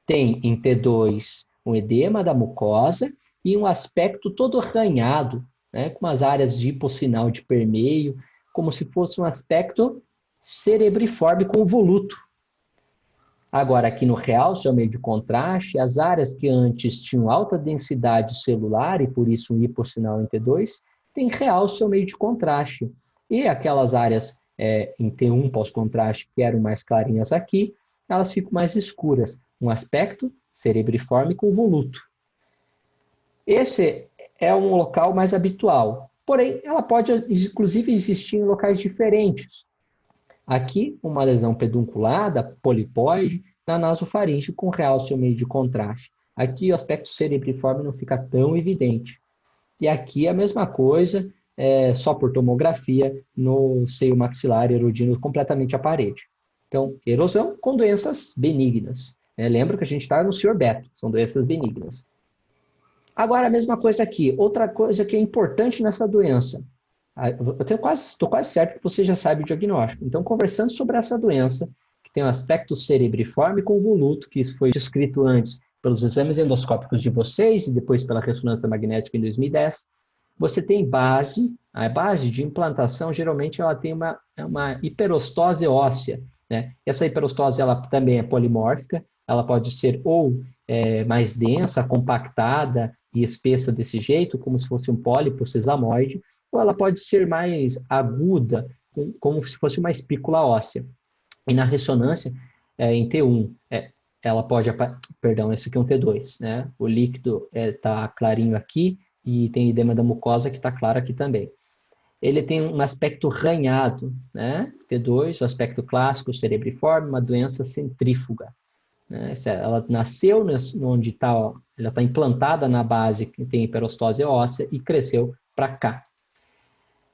Tem em T2 um edema da mucosa e um aspecto todo arranhado, né, com as áreas de hipossinal de permeio, como se fosse um aspecto cerebriforme convoluto. Agora, aqui no realce, ao meio de contraste, as áreas que antes tinham alta densidade celular, e por isso um hipossinal em T2, tem realce ao meio de contraste. E aquelas áreas em T1 pós-contraste, que eram mais clarinhas aqui, elas ficam mais escuras. Um aspecto cerebriforme convoluto. Esse é um local mais habitual. Porém, ela pode, inclusive, existir em locais diferentes. Aqui, uma lesão pedunculada, polipoide, na nasofaringe com realce ao meio de contraste. Aqui, o aspecto cerebriforme não fica tão evidente. E aqui, a mesma coisa, só por tomografia, no seio maxilar, erodindo completamente a parede. Então, erosão com doenças benignas. Lembra que a gente está no Sr. Beto, são doenças benignas. Agora, a mesma coisa aqui. Outra coisa que é importante nessa doença. Estou quase certo que você já sabe o diagnóstico. Então, conversando sobre essa doença, que tem um aspecto cerebriforme convoluto, que isso foi descrito antes pelos exames endoscópicos de vocês e depois pela ressonância magnética em 2010, você tem base. A base de implantação, geralmente, ela tem uma hiperostose óssea. Né? Essa hiperostose ela também é polimórfica, ela pode ser ou mais densa, compactada e espessa desse jeito, como se fosse um pólipo sesamoide, ou ela pode ser mais aguda, como se fosse uma espícula óssea. E na ressonância, em T1, ela pode... Perdão, esse aqui é um T2, né? O líquido está clarinho aqui e tem edema da mucosa que está claro aqui também. ele tem um aspecto ranhado, né? T2, o aspecto clássico, cerebriforme, uma doença centrífuga, né? Ela nasceu onde está, ela está implantada na base que tem hiperostose óssea e cresceu para cá.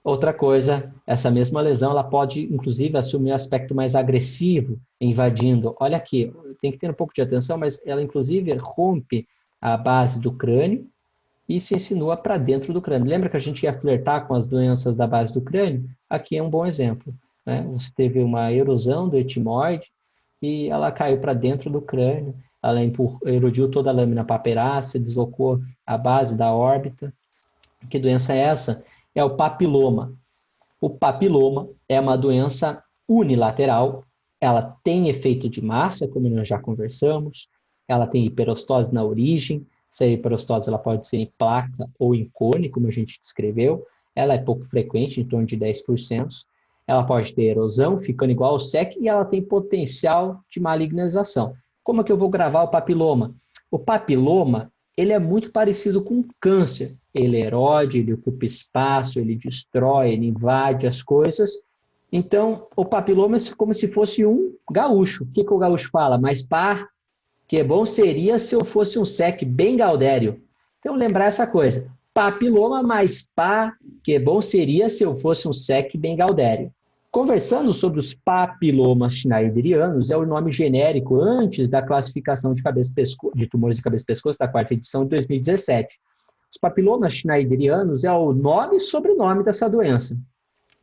Outra coisa, essa mesma lesão, ela pode, inclusive, assumir um aspecto mais agressivo, invadindo. Olha aqui, tem que ter um pouco de atenção, mas ela, inclusive, rompe a base do crânio e se insinua para dentro do crânio. Lembra que a gente ia flertar com as doenças da base do crânio? Aqui é um bom exemplo, né? Você teve uma erosão do etimoide e ela caiu para dentro do crânio, ela erodiu toda a lâmina paperácea, deslocou a base da órbita. Que doença é essa? É o papiloma. O papiloma é uma doença unilateral, ela tem efeito de massa, como nós já conversamos, ela tem hiperostose na origem, essa hiperostose ela pode ser em placa ou em cone, como a gente descreveu, ela é pouco frequente, em torno de 10%, ela pode ter erosão, ficando igual ao SEC, e ela tem potencial de malignização. Como é que eu vou gravar o papiloma? O papiloma, ele é muito parecido com câncer. Ele erode, ele ocupa espaço, ele destrói, ele invade as coisas. Então, o papiloma é como se fosse um gaúcho. O que o gaúcho fala? Mas pá, que bom seria se eu fosse um SEC bem gaudério. Então, lembrar essa coisa. Papiloma mais pá, que bom seria se eu fosse um SEC bem gaudério. Conversando sobre os papilomas schneiderianos, é o nome genérico antes da classificação de tumores de cabeça e pescoço da quarta edição de 2017. Os papilomas schneiderianos é o nome e sobrenome dessa doença.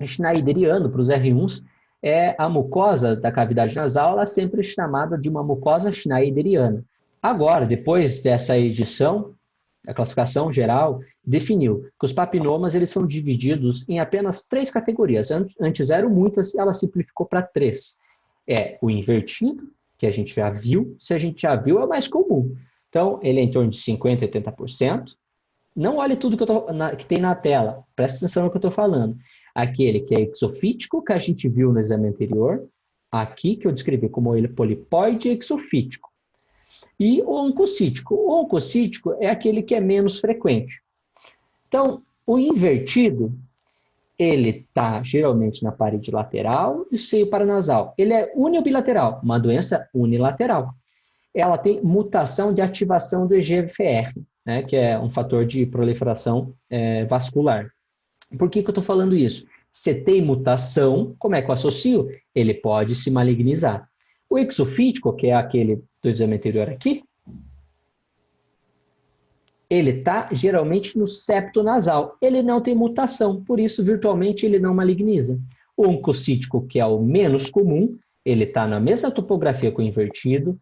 Schneideriano, para os R1s, é a mucosa da cavidade nasal, ela é sempre chamada de uma mucosa schneideriana. Agora, depois dessa edição, a classificação geral definiu que os papilomas eles são divididos em apenas 3 categorias. Antes eram muitas, ela simplificou para 3. É o invertido, que a gente já viu. Se a gente já viu, é o mais comum. Então, ele é em torno de 50% a 80%. Não olhe tudo que tem na tela. Presta atenção no que eu estou falando. Aquele que é exofítico, que a gente viu no exame anterior. Aqui, que eu descrevi como ele polipóide exofítico. E o oncocítico. O oncocítico é aquele que é menos frequente. Então, o invertido, ele está geralmente na parede lateral do seio paranasal. Ele é uniobilateral, uma doença unilateral. Ela tem mutação de ativação do EGFR, né, que é um fator de proliferação vascular. Por que eu estou falando isso? Se tem mutação, como é que eu associo? Ele pode se malignizar. O exofítico, que é aquele do exame anterior aqui, ele está geralmente no septo nasal. Ele não tem mutação, por isso, virtualmente, ele não maligniza. O oncocítico, que é o menos comum, ele está na mesma topografia com o invertido,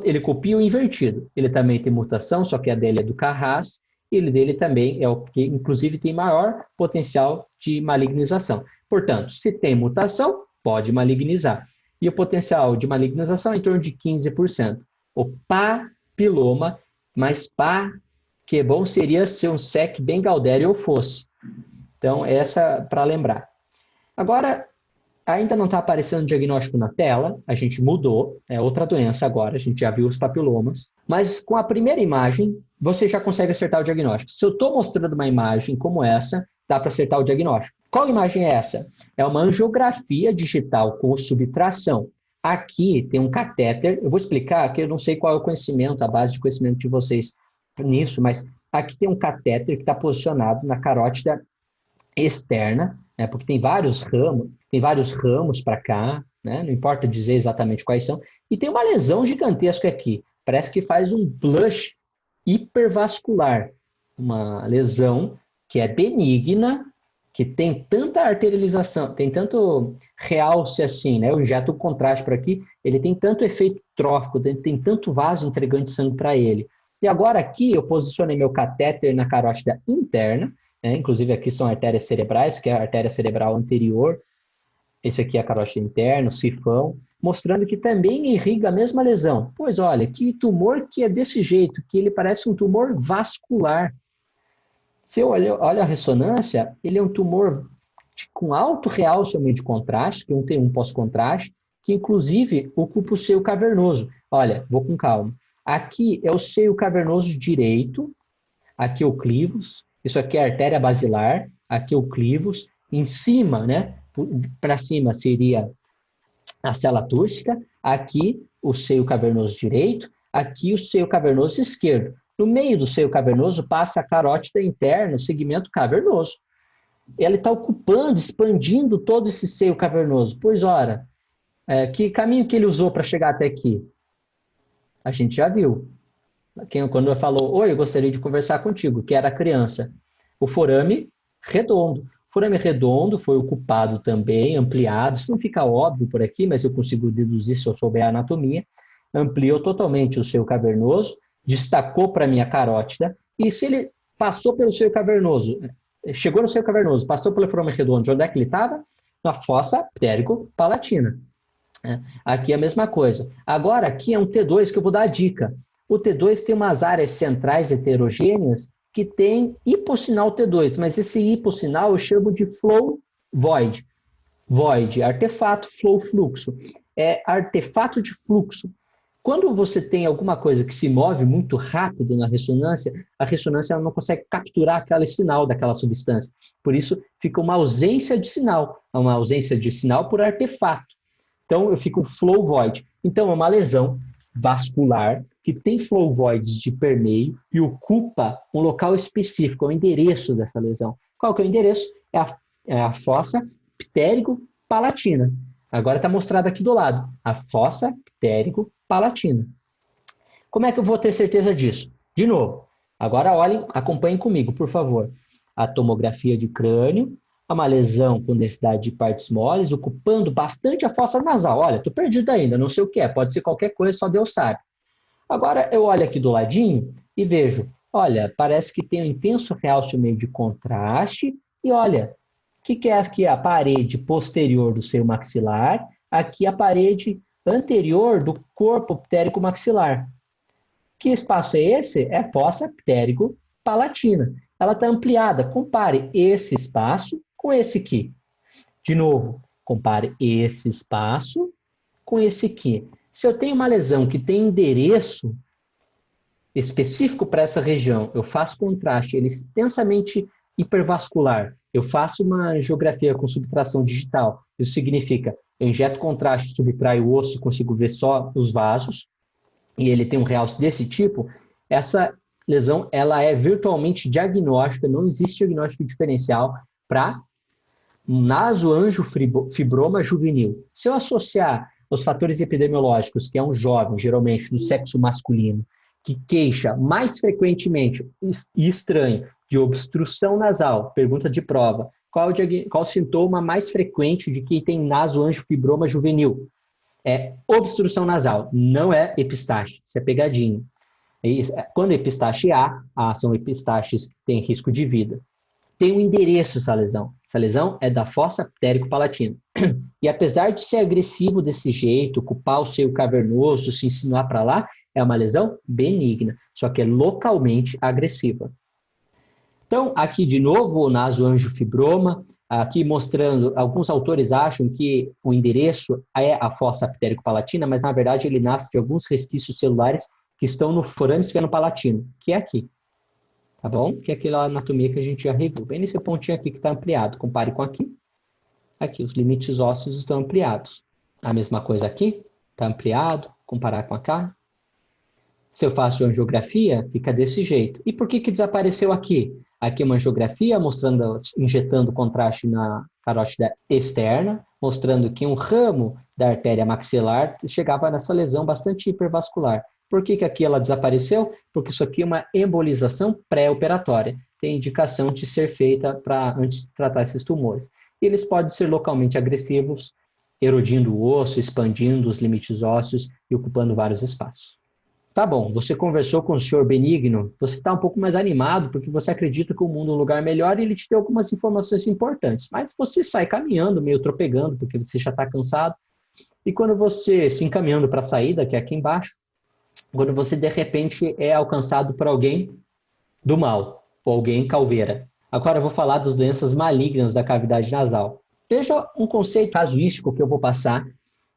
ele copia o invertido. Ele também tem mutação, só que a dele é do Carras, e ele dele também é o que, inclusive, tem maior potencial de malignização. Portanto, se tem mutação, pode malignizar. E o potencial de malignização é em torno de 15%. O papiloma, mas que bom seria se um SEC bem gaudério fosse. Então, essa para lembrar. Agora, ainda não está aparecendo diagnóstico na tela, a gente mudou, é outra doença agora, a gente já viu os papilomas, mas com a primeira imagem, você já consegue acertar o diagnóstico. Se eu estou mostrando uma imagem como essa, dá para acertar o diagnóstico. Qual imagem é essa? É uma angiografia digital com subtração. Aqui tem um catéter, eu vou explicar que eu não sei qual é o conhecimento, a base de conhecimento de vocês nisso, mas aqui tem um catéter que está posicionado na carótida externa, né, porque tem vários ramos para cá, né, não importa dizer exatamente quais são, e tem uma lesão gigantesca aqui, parece que faz um blush hipervascular, uma lesão que é benigna, que tem tanta arterialização, tem tanto realce assim, né, eu injeto o contraste por aqui, ele tem tanto efeito trófico, tem tanto vaso entregando sangue para ele. E agora aqui eu posicionei meu catéter na carótida interna, inclusive aqui são artérias cerebrais, que é a artéria cerebral anterior, esse aqui é a carótida interna, o sifão, mostrando que também irriga a mesma lesão. Pois olha, que tumor que é desse jeito, que ele parece um tumor vascular. Se eu olho a ressonância, ele é um tumor com alto realce de contraste, que não tem um pós-contraste, que inclusive ocupa o seio cavernoso. Olha, vou com calma. Aqui é o seio cavernoso direito, aqui é o clivus, isso aqui é a artéria basilar, aqui é o clivus, Em cima, né? Para cima seria a célula túrcica, aqui o seio cavernoso direito, aqui o seio cavernoso esquerdo. No meio do seio cavernoso passa a carótida interna, o segmento cavernoso. Ele está ocupando, expandindo todo esse seio cavernoso. Pois ora, que caminho que ele usou para chegar até aqui? A gente já viu. Quando falou, oi, eu gostaria de conversar contigo, que era a criança. O forame redondo. O forame redondo foi ocupado também, ampliado. Isso não fica óbvio por aqui, mas eu consigo deduzir se eu souber a anatomia. Ampliou totalmente o seio cavernoso, destacou para a minha carótida. E se ele passou pelo seio cavernoso, chegou no seio cavernoso, passou pelo forame redondo, de onde é que ele estava? Na fossa ptérico-palatina. Aqui é a mesma coisa. Agora, aqui é um T2 que eu vou dar a dica. O T2 tem umas áreas centrais heterogêneas que tem hipossinal T2, mas esse hipossinal eu chamo de flow void. Void, artefato, flow, fluxo. É artefato de fluxo. Quando você tem alguma coisa que se move muito rápido na ressonância, a ressonância ela não consegue capturar aquele sinal daquela substância. Por isso, fica uma ausência de sinal. Uma ausência de sinal por artefato. Então, eu fico flow void. Então, é uma lesão vascular que tem flow voids de permeio e ocupa um local específico, é o endereço dessa lesão. Qual que é o endereço? É a fossa ptérico-palatina. Agora está mostrado aqui do lado, a fossa ptérico-palatina. Como é que eu vou ter certeza disso? De novo, agora olhem, acompanhem comigo, por favor. A tomografia de crânio, uma lesão com densidade de partes moles, ocupando bastante a fossa nasal. Olha, estou perdido ainda, não sei o que é, pode ser qualquer coisa, só Deus sabe. Agora eu olho aqui do ladinho e vejo, olha, parece que tem um intenso realce meio de contraste, e olha, o que é aqui a parede posterior do seio maxilar, aqui a parede anterior do corpo ptérico-maxilar. Que espaço é esse? É a fossa ptérico-palatina. Ela está ampliada. Compare esse espaço com esse aqui. De novo, compare esse espaço com esse aqui. Se eu tenho uma lesão que tem endereço específico para essa região, eu faço contraste, ele é extensamente hipervascular, eu faço uma angiografia com subtração digital, isso significa, eu injeto contraste, subtraio o osso, consigo ver só os vasos, e ele tem um realce desse tipo, essa lesão ela é virtualmente diagnóstica, não existe diagnóstico diferencial para nasoangiofibroma juvenil. Se eu associar os fatores epidemiológicos, que é um jovem, geralmente do sexo masculino, que queixa mais frequentemente e estranho de obstrução nasal, pergunta de prova, qual sintoma mais frequente de quem tem nasoangiofibroma juvenil? É obstrução nasal, não é epistaxe, isso é pegadinha. Quando é epistaxe são epistaxes que têm risco de vida. Tem um endereço essa lesão. Essa lesão é da fossa ptérico-palatina. E apesar de ser agressivo desse jeito, ocupar o seio cavernoso, se insinuar para lá, é uma lesão benigna, só que é localmente agressiva. Então, aqui de novo o nasoangiofibroma, aqui mostrando, alguns autores acham que o endereço é a fossa ptérico-palatina, mas na verdade ele nasce de alguns resquícios celulares que estão no forame esfenopalatino, que é aqui. Tá bom? Que é aquela anatomia que a gente já reviu. Bem nesse pontinho aqui que está ampliado. Compare com aqui. Aqui, os limites ósseos estão ampliados. A mesma coisa aqui. Está ampliado. Comparar com cá. Se eu faço angiografia, fica desse jeito. E por que desapareceu aqui? Aqui é uma angiografia mostrando, injetando contraste na carótida externa, mostrando que um ramo da artéria maxilar chegava nessa lesão bastante hipervascular. Por que aqui ela desapareceu? Porque isso aqui é uma embolização pré-operatória. Tem indicação de ser feita antes de tratar esses tumores. E eles podem ser localmente agressivos, erodindo o osso, expandindo os limites ósseos e ocupando vários espaços. Tá bom, você conversou com o senhor Benigno, você está um pouco mais animado porque você acredita que o mundo é um lugar melhor e ele te deu algumas informações importantes. Mas você sai caminhando, meio tropegando, porque você já está cansado. E quando você se encaminhando para a saída, que é aqui embaixo, quando você, de repente, é alcançado por alguém do mal, ou alguém calveira. Agora eu vou falar das doenças malignas da cavidade nasal. Veja um conceito casuístico que eu vou passar,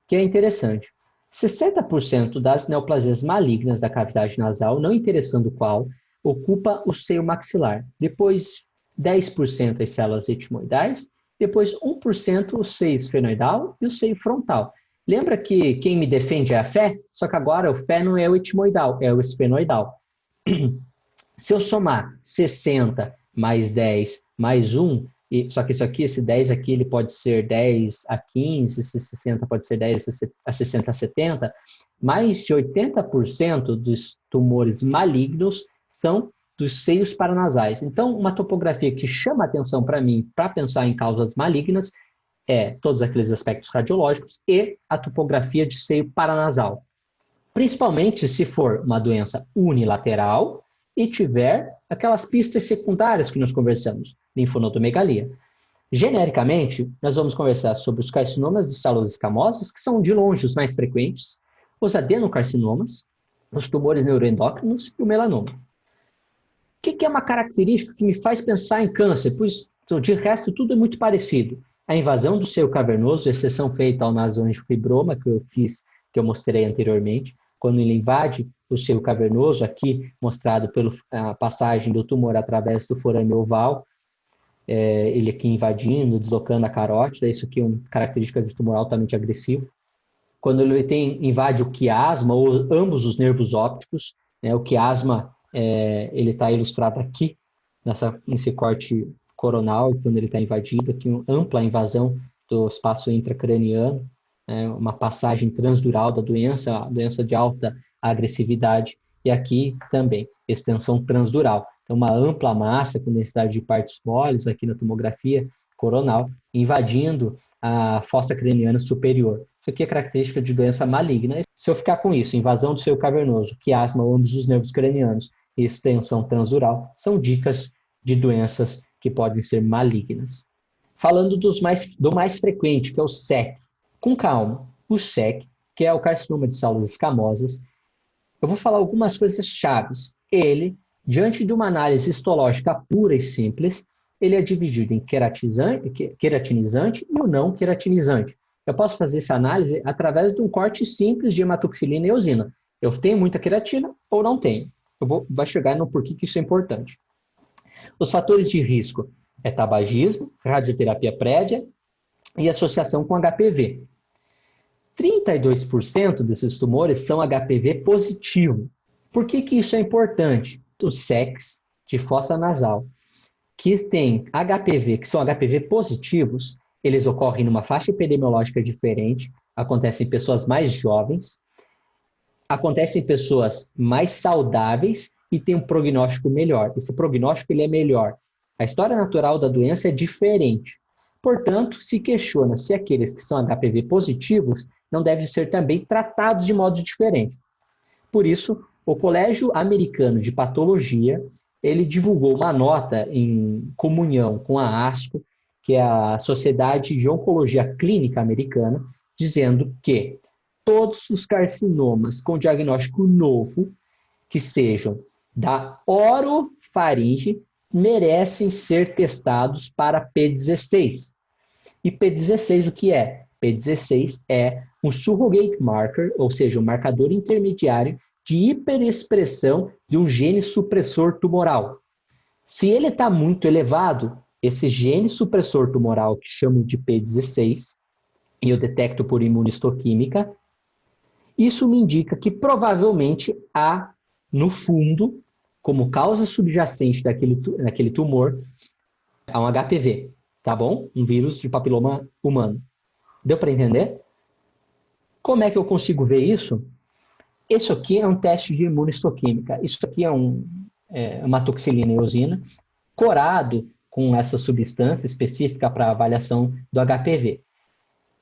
que é interessante. 60% das neoplasias malignas da cavidade nasal, não interessando qual, ocupa o seio maxilar. Depois, 10% as células etimoidais depois 1% o seio esfenoidal e o seio frontal. Lembra que quem me defende é a fé? Só que agora o fé não é o etimoidal, é o esfenoidal. Se eu somar 60 mais 10 mais 1, só que isso aqui, esse 10 aqui, ele pode ser 10 a 15, esse 60 pode ser 10 a 60 a 70, mais de 80% dos tumores malignos são dos seios paranasais. Então, uma topografia que chama atenção para mim para pensar em causas malignas é todos aqueles aspectos radiológicos e a topografia de seio paranasal. Principalmente se for uma doença unilateral e tiver aquelas pistas secundárias que nós conversamos, linfonodomegalia. Genericamente, nós vamos conversar sobre os carcinomas de células escamosas, que são de longe os mais frequentes, os adenocarcinomas, os tumores neuroendócrinos e o melanoma. O que é uma característica que me faz pensar em câncer? Pois, de resto, tudo é muito parecido. A invasão do seio cavernoso, exceção feita ao nasoangiofibroma, que eu mostrei anteriormente, quando ele invade o seio cavernoso, aqui mostrado pela passagem do tumor através do forame oval, ele aqui invadindo, deslocando a carótida, isso aqui é uma característica de tumor altamente agressivo. Quando ele invade o quiasma, ou ambos os nervos ópticos, né, o quiasma, ele está ilustrado aqui, nesse corte coronal, quando ele está invadido, aqui uma ampla invasão do espaço intracraniano, uma passagem transdural da doença, a doença de alta agressividade, e aqui também, extensão transdural. Então, uma ampla massa com densidade de partes moles aqui na tomografia coronal, invadindo a fossa craniana superior. Isso aqui é característica de doença maligna. Se eu ficar com isso, invasão do seio cavernoso, quiasma, ambos os nervos cranianos e extensão transdural, são dicas de doenças que podem ser malignas. Falando do mais frequente, que é o SEC. Com calma, o SEC, que é o carcinoma de células escamosas, eu vou falar algumas coisas chaves. Ele, diante de uma análise histológica pura e simples, ele é dividido em queratinizante e o não queratinizante. Eu posso fazer essa análise através de um corte simples de hematoxilina e eosina. Eu tenho muita queratina ou não tenho. Vai chegar no porquê que isso é importante. Os fatores de risco é tabagismo, radioterapia prévia e associação com HPV. 32% desses tumores são HPV positivo. Por que isso é importante? Os SECs de fossa nasal, que têm HPV, que são HPV positivos, eles ocorrem numa faixa epidemiológica diferente, acontecem em pessoas mais jovens, acontecem em pessoas mais saudáveis e têm um prognóstico melhor. Esse prognóstico ele é melhor. A história natural da doença é diferente. Portanto, se questiona se aqueles que são HPV positivos não devem ser também tratados de modo diferente. Por isso, o Colégio Americano de Patologia, ele divulgou uma nota em comunhão com a ASCO, que é a Sociedade de Oncologia Clínica Americana, dizendo que todos os carcinomas com diagnóstico novo, que sejam da orofaringe, merecem ser testados para P16. E P16 o que é? P16 é um surrogate marker, ou seja, um marcador intermediário de hiperexpressão de um gene supressor tumoral. Se ele está muito elevado, esse gene supressor tumoral, que chamam de P16, e eu detecto por imunistoquímica, isso me indica que provavelmente há, no fundo, como causa subjacente daquele tumor, há um HPV, tá bom? Um vírus de papiloma humano. Deu para entender? Como é que eu consigo ver isso? Isso aqui é um teste de imunistoquímica. Isso aqui é uma toxilina eosina corado com essa substância específica para avaliação do HPV.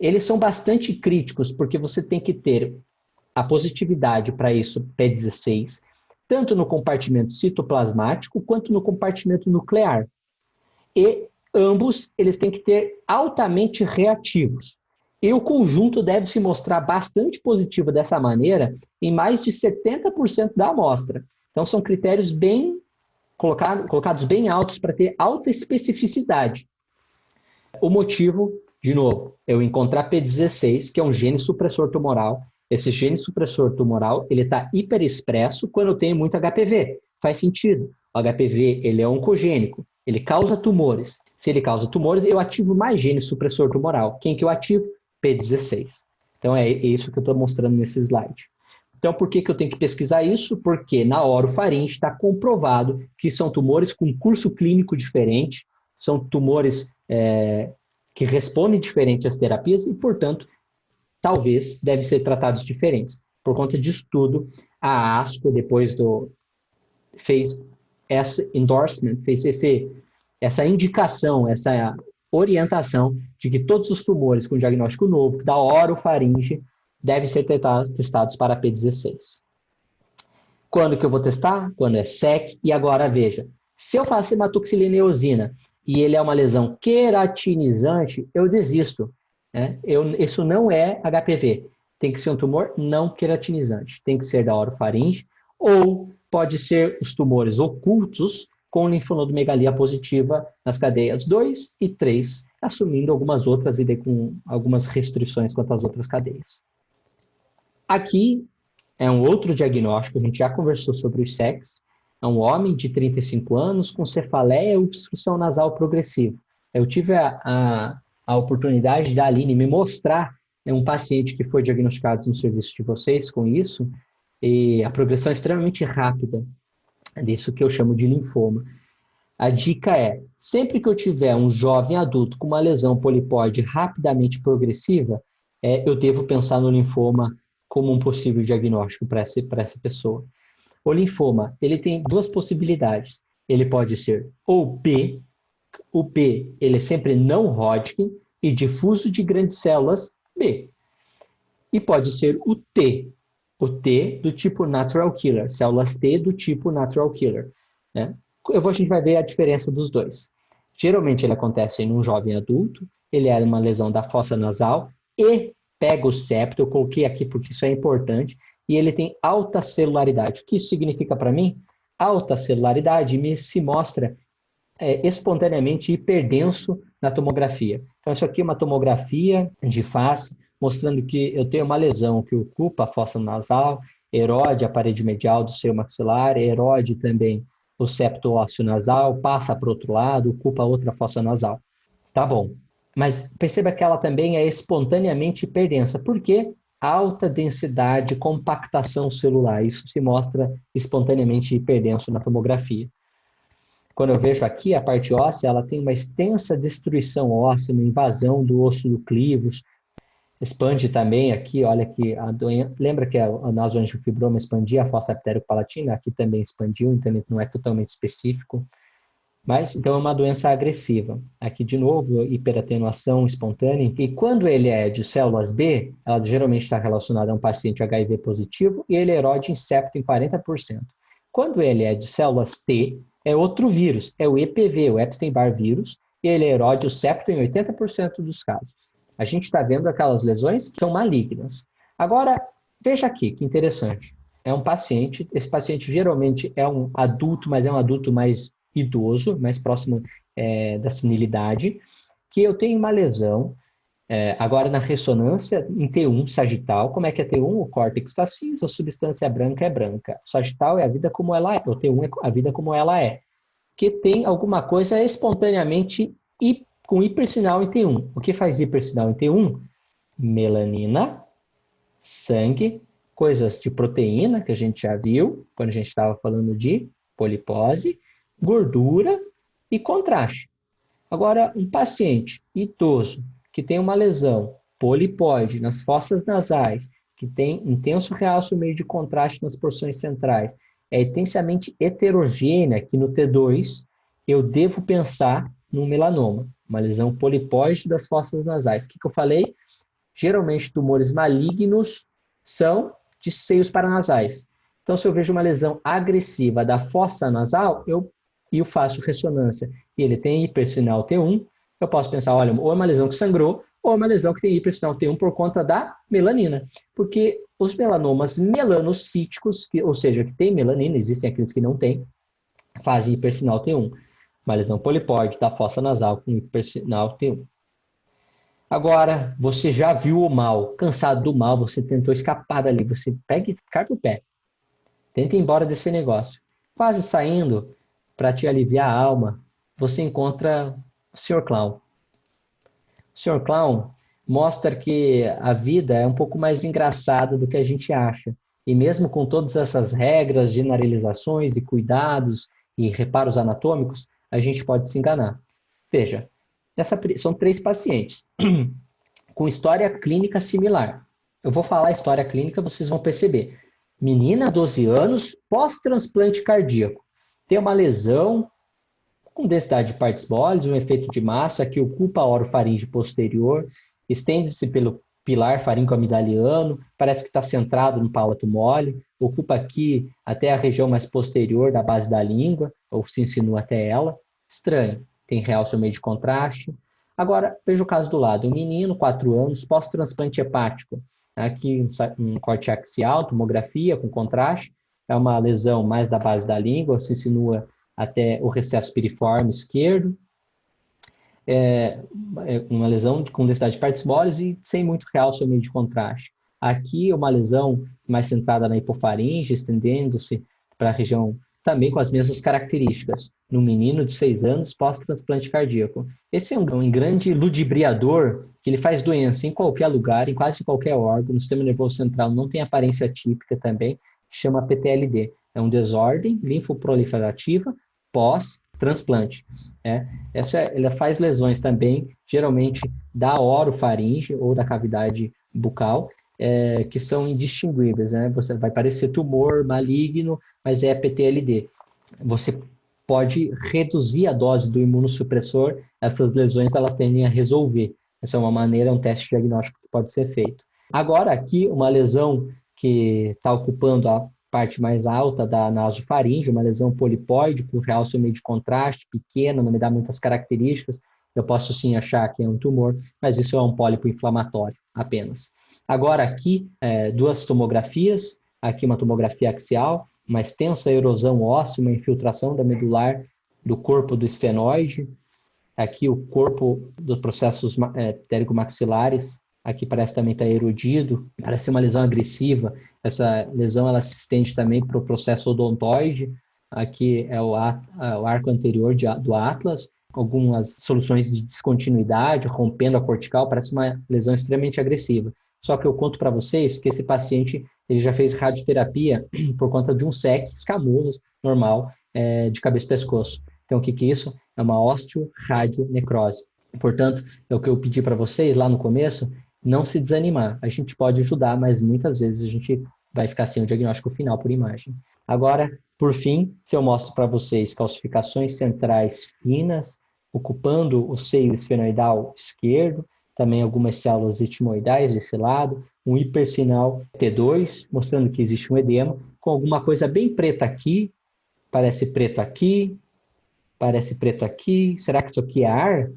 Eles são bastante críticos porque você tem que ter a positividade para isso, P16, tanto no compartimento citoplasmático quanto no compartimento nuclear. E ambos eles têm que ter altamente reativos. E o conjunto deve se mostrar bastante positivo dessa maneira em mais de 70% da amostra. Então, são critérios bem colocados bem altos para ter alta especificidade. O motivo, de novo, é eu encontrar P16, que é um gene supressor tumoral. Esse gene supressor tumoral ele está hiperexpresso quando eu tenho muito HPV. Faz sentido. O HPV ele é oncogênico, ele causa tumores. Se ele causa tumores, eu ativo mais gene supressor tumoral. Quem que eu ativo? P16. Então, é isso que eu estou mostrando nesse slide. Então, por que eu tenho que pesquisar isso? Porque na orofaringe está comprovado que são tumores com curso clínico diferente, são tumores que respondem diferente às terapias e, portanto, talvez devem ser tratados diferentes. Por conta disso tudo, a ASCO, depois fez essa endorsement, fez essa indicação, essa orientação de que todos os tumores com diagnóstico novo da orofaringe devem ser testados para P16. Quando que eu vou testar? Quando é SEC. E agora, veja, se eu faço hematoxilina e eosina e ele é uma lesão queratinizante, eu desisto. Né? Isso não é HPV. Tem que ser um tumor não queratinizante. Tem que ser da orofaringe ou pode ser os tumores ocultos com linfonodomegalia positiva nas cadeias 2 e 3, assumindo algumas outras e com algumas restrições quanto às outras cadeias. Aqui é um outro diagnóstico, a gente já conversou sobre os SECs, é um homem de 35 anos com cefaleia e obstrução nasal progressiva. Eu tive a oportunidade da Aline me mostrar um paciente que foi diagnosticado no serviço de vocês com isso, e a progressão é extremamente rápida, disso que eu chamo de linfoma. A dica é, sempre que eu tiver um jovem adulto com uma lesão polipoide rapidamente progressiva, eu devo pensar no linfoma como um possível diagnóstico para essa pessoa. O linfoma, ele tem duas possibilidades. Ele pode ser ou B, o B, ele é sempre não Hodgkin e difuso de grandes células B. E pode ser o T do tipo natural killer, células T do tipo natural killer. Né? A gente vai ver a diferença dos dois. Geralmente ele acontece em um jovem adulto, ele é uma lesão da fossa nasal e pega o septo, eu coloquei aqui porque isso é importante, e ele tem alta celularidade. O que isso significa para mim? Alta celularidade se mostra espontaneamente hiperdenso na tomografia. Então, isso aqui é uma tomografia de face, mostrando que eu tenho uma lesão que ocupa a fossa nasal, erode a parede medial do seio maxilar, erode também o septo ósseo nasal, passa para o outro lado, ocupa outra fossa nasal. Tá bom. Mas perceba que ela também é espontaneamente hiperdensa. Por quê? Alta densidade, compactação celular. Isso se mostra espontaneamente hiperdenso na tomografia. Quando eu vejo aqui a parte óssea, ela tem uma extensa destruição óssea, uma invasão do osso do clivus. Expande também aqui, olha que a doença... Lembra que a nasoangiofibroma expandia a fossa palatina? Aqui também expandiu, então não é totalmente específico. Mas, então, é uma doença agressiva. Aqui, de novo, hiperatenuação espontânea. E quando ele é de células B, ela geralmente está relacionada a um paciente HIV positivo e ele erode em septo em 40%. Quando ele é de células T, é outro vírus, é o EPV, o Epstein-Barr vírus, e ele erode o septo em 80% dos casos. A gente está vendo aquelas lesões que são malignas. Agora, veja aqui, que interessante. É um paciente, esse paciente geralmente é um adulto, mas é um adulto mais idoso, mais próximo da senilidade, que eu tenho uma lesão, agora na ressonância em T1 sagital. Como é que é T1? O córtex está cinza, a substância branca é branca. O sagital é a vida como ela é, o T1 é a vida como ela é. Que tem alguma coisa espontaneamente com hipersinal em T1. O que faz hipersinal em T1? Melanina, sangue, coisas de proteína, que a gente já viu, quando a gente estava falando de polipose, gordura e contraste. Agora, um paciente idoso que tem uma lesão polipoide nas fossas nasais, que tem intenso realce meio de contraste nas porções centrais, é intensamente heterogênea aqui no T2, eu devo pensar num melanoma, uma lesão polipoide das fossas nasais. O que eu falei? Geralmente, tumores malignos são de seios paranasais. Então, se eu vejo uma lesão agressiva da fossa nasal, eu faço ressonância e ele tem hipersinal T1, eu posso pensar, olha, ou é uma lesão que sangrou, ou é uma lesão que tem hipersinal T1 por conta da melanina. Porque os melanomas melanocíticos, ou seja, que tem melanina, existem aqueles que não têm, fazem hipersinal T1. Uma lesão polipoide da fossa nasal com hipersinal T1. Agora, você já viu o mal, cansado do mal, você tentou escapar dali, você pega e cai pro pé. Tenta ir embora desse negócio. Quase saindo, para te aliviar a alma, você encontra Sr. Clown. O Sr. Clown mostra que a vida é um pouco mais engraçada do que a gente acha. E mesmo com todas essas regras, generalizações e cuidados e reparos anatômicos, a gente pode se enganar. Veja, são 3 pacientes com história clínica similar. Eu vou falar a história clínica, vocês vão perceber. Menina, 12 anos, pós-transplante cardíaco. Tem uma lesão com densidade de partes moles, um efeito de massa que ocupa a orofaringe posterior, estende-se pelo pilar faringoamidaliano, parece que está centrado no palato mole, ocupa aqui até a região mais posterior da base da língua, ou se insinua até ela. Estranho. Tem realce ao meio de contraste. Agora, veja o caso do lado. Um menino, 4 anos, pós-transplante hepático. Aqui um corte axial, tomografia com contraste. É uma lesão mais da base da língua, se insinua até o recesso piriforme esquerdo. Uma lesão com densidade de partes moles e sem muito realce ao meio de contraste. Aqui uma lesão mais centrada na hipofaringe, estendendo-se para a região também com as mesmas características, no menino de 6 anos pós-transplante cardíaco. Esse é um grande ludibriador que ele faz doença em qualquer lugar, em quase qualquer órgão, no sistema nervoso central não tem aparência típica também, que chama PTLD. É uma desordem linfoproliferativa pós-transplante. Ela faz lesões também, geralmente da orofaringe ou da cavidade bucal, que são indistinguíveis. Você vai parecer tumor maligno, mas é PTLD. Você pode reduzir a dose do imunossupressor, essas lesões elas tendem a resolver. Essa é uma maneira, um teste diagnóstico que pode ser feito. Agora, aqui, uma lesão que está ocupando a parte mais alta da nasofaringe, uma lesão polipóide com realce ao meio de contraste, pequena, não me dá muitas características, eu posso sim achar que é um tumor, mas isso é um pólipo inflamatório apenas. Agora aqui, 2 tomografias, aqui uma tomografia axial, uma extensa erosão óssea, uma infiltração da medular do corpo do esfenoide, aqui o corpo dos processos pterigomaxilares, aqui parece também estar erodido, parece uma lesão agressiva. Essa lesão ela se estende também para o processo odontoide, aqui é o arco anterior do atlas, algumas soluções de descontinuidade, rompendo a cortical, parece uma lesão extremamente agressiva. Só que eu conto para vocês que esse paciente ele já fez radioterapia por conta de um SEC escamoso, normal, de cabeça e pescoço. Então, o que é isso? É uma osteoradionecrose. Portanto, é o que eu pedi para vocês lá no começo, não se desanimar. A gente pode ajudar, mas muitas vezes a gente vai ficar sem o diagnóstico final por imagem. Agora, por fim, se eu mostro para vocês calcificações centrais finas, ocupando o seio esfenoidal esquerdo, também algumas células etimoidais desse lado, um hipersinal T2, mostrando que existe um edema, com alguma coisa bem preta aqui, parece preto aqui, parece preto aqui, será que isso aqui é ar?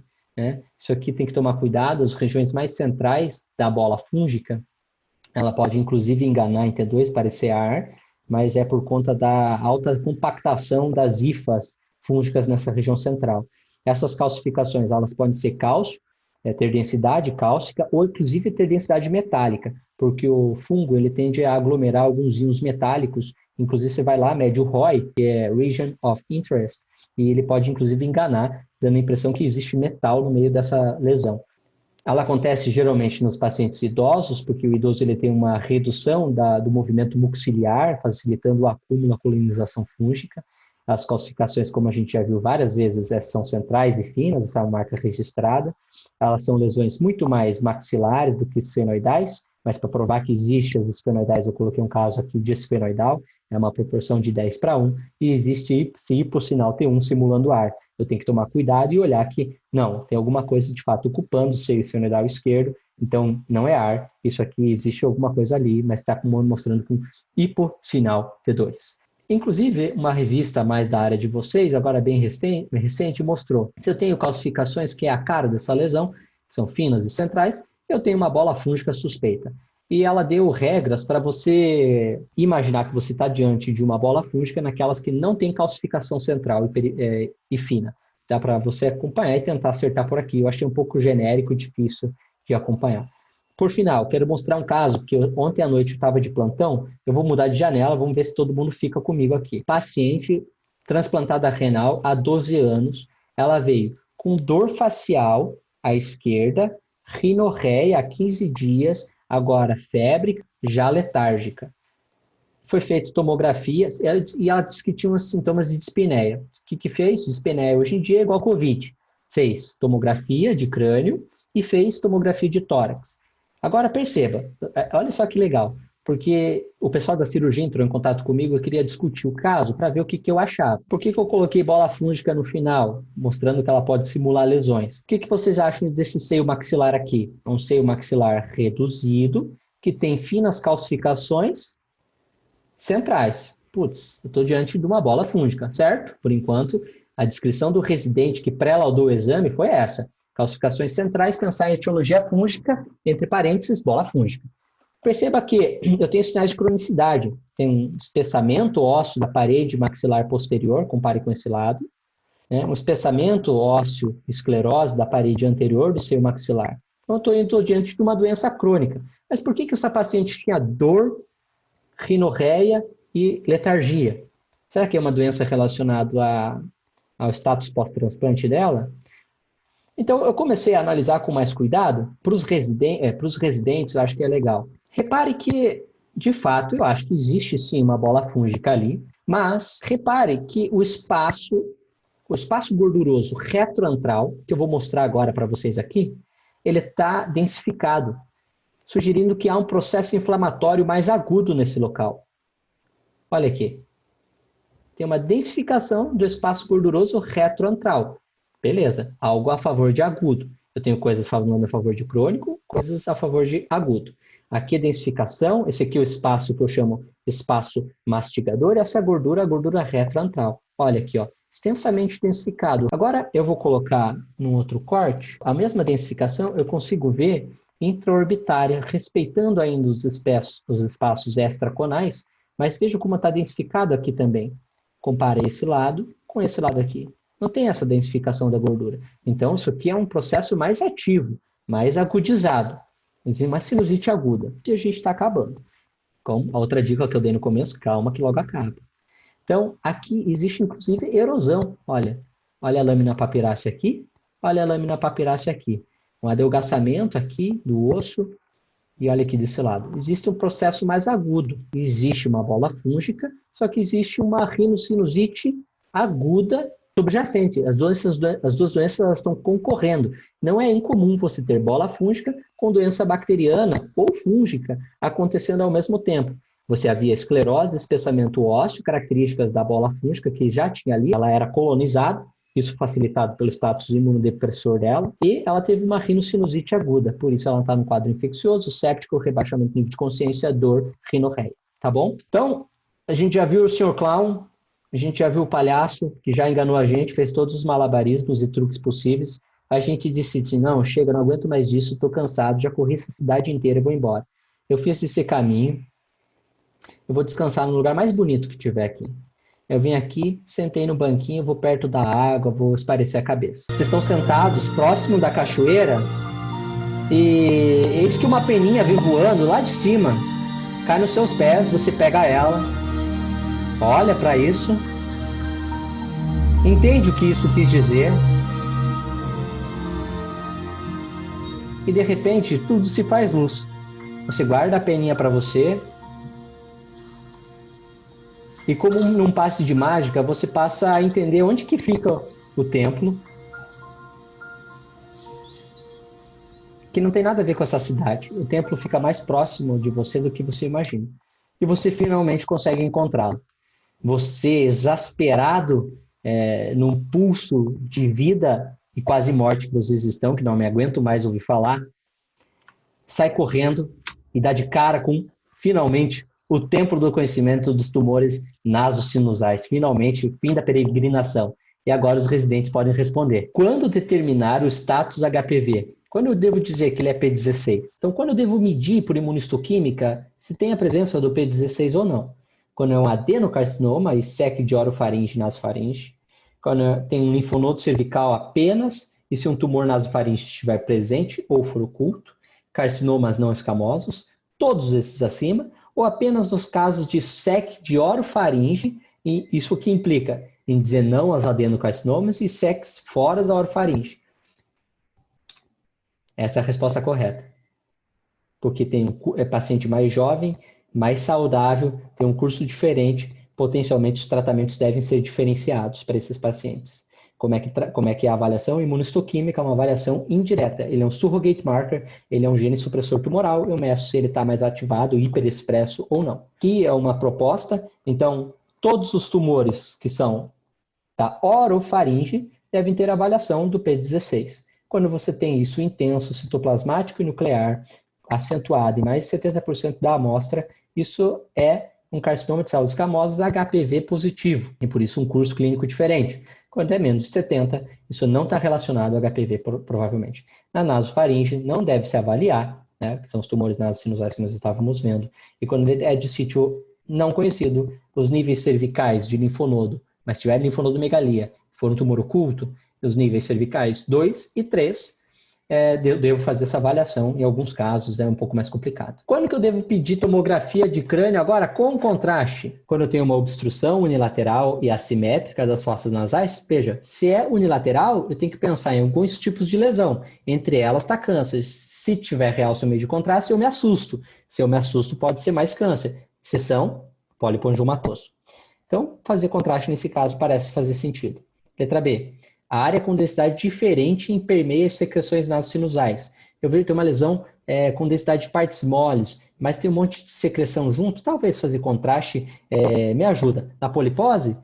Isso aqui tem que tomar cuidado, as regiões mais centrais da bola fúngica, ela pode inclusive enganar em T2, parecer ar, mas é por conta da alta compactação das hifas fúngicas nessa região central. Essas calcificações, elas podem ser cálcio, ter densidade cálcica, ou inclusive ter densidade metálica, porque o fungo ele tende a aglomerar alguns íons metálicos, inclusive você vai lá, mede o ROI, que é Region of Interest, e ele pode inclusive enganar, dando a impressão que existe metal no meio dessa lesão. Ela acontece geralmente nos pacientes idosos, porque o idoso ele tem uma redução do movimento mucociliar, facilitando o acúmulo, a colonização fúngica. As calcificações, como a gente já viu várias vezes, são centrais e finas, essa é uma marca registrada. Elas são lesões muito mais maxilares do que esfenoidais, mas para provar que existem as esfenoidais, eu coloquei um caso aqui de esfenoidal, é uma proporção de 10:1, e existe esse hipossinal T1 simulando ar. Eu tenho que tomar cuidado e olhar que, não, tem alguma coisa de fato ocupando o seio esfenoidal esquerdo, então não é ar, isso aqui existe alguma coisa ali, mas está mostrando com hipossinal T2. Inclusive, uma revista mais da área de vocês, agora bem recente, mostrou. Se eu tenho calcificações, que é a cara dessa lesão, que são finas e centrais, eu tenho uma bola fúngica suspeita. E ela deu regras para você imaginar que você está diante de uma bola fúngica naquelas que não tem calcificação central e fina. Dá para você acompanhar e tentar acertar por aqui. Eu achei um pouco genérico, difícil de acompanhar. Por final, quero mostrar um caso que ontem à noite eu estava de plantão, eu vou mudar de janela, vamos ver se todo mundo fica comigo aqui. Paciente transplantada renal há 12 anos, ela veio com dor facial à esquerda, rinorreia há 15 dias, agora febre, já letárgica. Foi feita tomografia e ela disse que tinha uns sintomas de dispneia. O que fez? Dispneia hoje em dia é igual Covid. Fez tomografia de crânio e fez tomografia de tórax. Agora perceba, olha só que legal, porque o pessoal da cirurgia entrou em contato comigo, eu queria discutir o caso para ver o que eu achava. Por que eu coloquei bola fúngica no final, mostrando que ela pode simular lesões? O que vocês acham desse seio maxilar aqui? É um seio maxilar reduzido, que tem finas calcificações centrais. Putz, eu estou diante de uma bola fúngica, certo? Por enquanto, a descrição do residente que pré-laudou o exame foi essa. Calcificações centrais, pensar em etiologia fúngica, entre parênteses, bola fúngica. Perceba que eu tenho sinais de cronicidade. Tem um espessamento ósseo da parede maxilar posterior, compare com esse lado, né? Um espessamento ósseo esclerose da parede anterior do seio maxilar. Então, eu estou diante de uma doença crônica. Mas por que essa paciente tinha dor, rinorreia e letargia? Será que é uma doença relacionada ao status pós-transplante dela? Então, eu comecei a analisar com mais cuidado. Para os residentes, eu acho que é legal. Repare que, de fato, eu acho que existe sim uma bola fúngica ali, mas repare que o espaço gorduroso retroantral, que eu vou mostrar agora para vocês aqui, ele está densificado, sugerindo que há um processo inflamatório mais agudo nesse local. Olha aqui. Tem uma densificação do espaço gorduroso retroantral. Beleza, algo a favor de agudo. Eu tenho coisas falando a favor de crônico, coisas a favor de agudo. Aqui a densificação, esse aqui é o espaço que eu chamo espaço mastigador, e essa gordura, a gordura retroantral. Olha aqui, ó, extensamente densificado. Agora eu vou colocar num outro corte, a mesma densificação eu consigo ver intraorbitária, respeitando ainda os espaços extraconais, mas veja como está densificado aqui também. Compare esse lado com esse lado aqui. Não tem essa densificação da gordura. Então, isso aqui é um processo mais ativo, mais agudizado. Uma sinusite aguda. E a gente está acabando. Com a outra dica que eu dei no começo, calma que logo acaba. Então, aqui existe inclusive erosão. Olha a lâmina papirácea aqui, olha a lâmina papirácea aqui. Um adelgaçamento aqui do osso e olha aqui desse lado. Existe um processo mais agudo. Existe uma bola fúngica, só que existe uma rinocinusite aguda subjacente. As duas doenças elas estão concorrendo. Não é incomum você ter bola fúngica com doença bacteriana ou fúngica acontecendo ao mesmo tempo. Você havia esclerose, espessamento ósseo, características da bola fúngica que já tinha ali, ela era colonizada, isso facilitado pelo status imunodepressor dela, e ela teve uma rinocinusite aguda, por isso ela está no quadro infeccioso, séptico, rebaixamento de nível de consciência, dor, rinorreia, tá bom? Então, a gente já viu o Sr. Clown, a gente já viu o palhaço, que já enganou a gente, fez todos os malabarismos e truques possíveis, a gente disse assim, não, chega, não aguento mais disso, estou cansado, já corri essa cidade inteira e vou embora. Eu fiz esse caminho, eu vou descansar no lugar mais bonito que tiver aqui. Eu vim aqui, sentei no banquinho, vou perto da água, vou espairecer a cabeça. Vocês estão sentados próximo da cachoeira e eis que uma peninha vem voando lá de cima, cai nos seus pés, você pega ela, olha para isso, entende o que isso quis dizer e de repente tudo se faz luz. Você guarda a peninha para você. E como num passe de mágica, você passa a entender onde que fica o templo, que não tem nada a ver com essa cidade. O templo fica mais próximo de você do que você imagina. E você finalmente consegue encontrá-lo. Você, exasperado num pulso de vida e quase morte que vocês estão, que não me aguento mais ouvir falar, sai correndo e dá de cara com, finalmente, o templo do conhecimento dos tumores nasosinusais. Finalmente, o fim da peregrinação. E agora os residentes podem responder. Quando determinar o status HPV? Quando eu devo dizer que ele é P16? Então, quando eu devo medir por imunistoquímica se tem a presença do P16 ou não? Quando é um adenocarcinoma e SEC de orofaringe e nasofaringe. Quando tem um linfonodo cervical apenas e se um tumor nasofaringe estiver presente ou for oculto. Carcinomas não escamosos. Todos esses acima. Ou apenas nos casos de SEC de orofaringe E isso que implica em dizer não aos adenocarcinomas e sexo fora da orofaringe. Essa é a resposta correta. Porque tem paciente mais jovem, mais saudável, tem um curso diferente, potencialmente os tratamentos devem ser diferenciados para esses pacientes. Como é que é a avaliação? Imunohistoquímica é uma avaliação indireta. Ele é um surrogate marker, ele é um gene supressor tumoral, eu meço se ele está mais ativado, hiperexpresso ou não. Aqui é uma proposta, então todos os tumores que são da orofaringe devem ter avaliação do P16. Quando você tem isso intenso, citoplasmático e nuclear, acentuado em mais de 70% da amostra, isso é um carcinoma de células escamosas HPV positivo, e por isso um curso clínico diferente. Quando é menos de 70, isso não está relacionado ao HPV, provavelmente. Na nasofaringe, não deve se avaliar, né, que são os tumores nasosinusais que nós estávamos vendo, e quando é de sítio não conhecido, os níveis cervicais de linfonodo, mas se tiver linfonodomegalia, for um tumor oculto, os níveis cervicais 2 e 3, eu devo fazer essa avaliação, em alguns casos é um pouco mais complicado. Quando que eu devo pedir tomografia de crânio agora com contraste? Quando eu tenho uma obstrução unilateral e assimétrica das fossas nasais? Veja, se é unilateral, eu tenho que pensar em alguns tipos de lesão, entre elas está câncer. Se tiver realce no meio de contraste, eu me assusto. Se eu me assusto, pode ser mais câncer. Exceção, pólipo angiomatoso. Então, fazer contraste nesse caso parece fazer sentido. Letra B. A área com densidade diferente permeia as secreções nasosinusais. Eu vejo que tem uma lesão com densidade de partes moles, mas tem um monte de secreção junto, talvez fazer contraste me ajuda. Na polipose,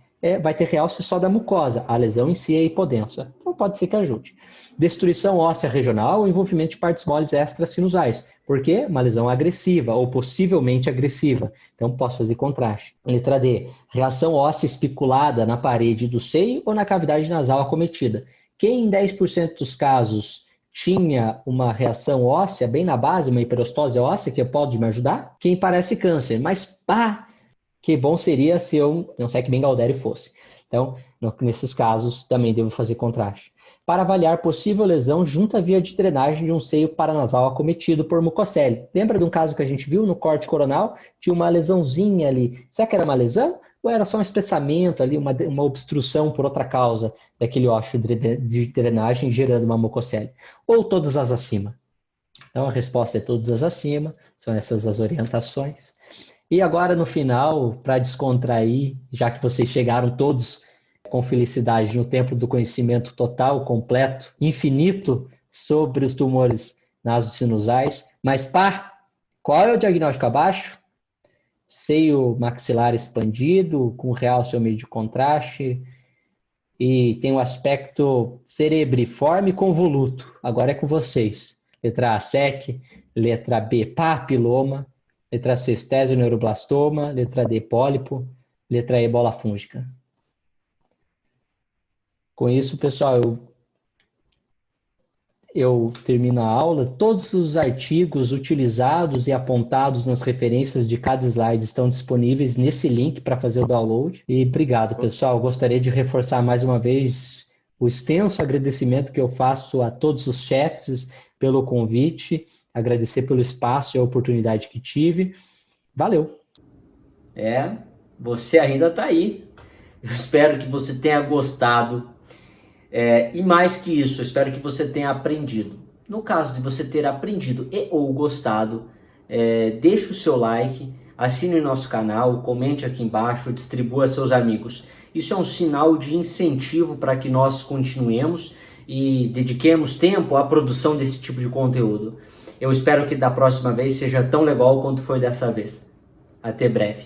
vai ter realce só da mucosa, a lesão em si é hipodensa, então pode ser que ajude. Destruição óssea regional ou envolvimento de partes moles extrasinusais. Por quê? Uma lesão agressiva ou possivelmente agressiva. Então, posso fazer contraste. Letra D. Reação óssea espiculada na parede do seio ou na cavidade nasal acometida. Quem em 10% dos casos tinha uma reação óssea bem na base, uma hiperostose óssea, que pode me ajudar? Quem parece câncer. Mas, que bom seria se eu, não sei que bem Galdério fosse. Então, nesses casos, também devo fazer contraste. Para avaliar possível lesão junto à via de drenagem de um seio paranasal acometido por mucocele. Lembra de um caso que a gente viu no corte coronal? Tinha uma lesãozinha ali. Será que era uma lesão? Ou era só um espessamento ali, uma obstrução por outra causa daquele ósseo de drenagem gerando uma mucocele? Ou todas as acima? Então a resposta é todas as acima, são essas as orientações. E agora no final, para descontrair, já que vocês chegaram todos com felicidade no templo do conhecimento total, completo, infinito sobre os tumores nasosinusais, mas qual é o diagnóstico abaixo? Seio maxilar expandido, com realce ao meio de contraste, e tem um aspecto cerebriforme convoluto. Agora é com vocês. Letra A, SEC. Letra B, papiloma. Letra C, estésio neuroblastoma. Letra D, pólipo. Letra E, bola fúngica. Com isso, pessoal, eu termino a aula. Todos os artigos utilizados e apontados nas referências de cada slide estão disponíveis nesse link para fazer o download. E obrigado, pessoal. Gostaria de reforçar mais uma vez o extenso agradecimento que eu faço a todos os chefes pelo convite, agradecer pelo espaço e a oportunidade que tive. Valeu! Você ainda está aí. Eu espero que você tenha gostado. E mais que isso, eu espero que você tenha aprendido. No caso de você ter aprendido e ou gostado, deixe o seu like, assine o nosso canal, comente aqui embaixo, distribua a seus amigos. Isso é um sinal de incentivo para que nós continuemos e dediquemos tempo à produção desse tipo de conteúdo. Eu espero que da próxima vez seja tão legal quanto foi dessa vez. Até breve.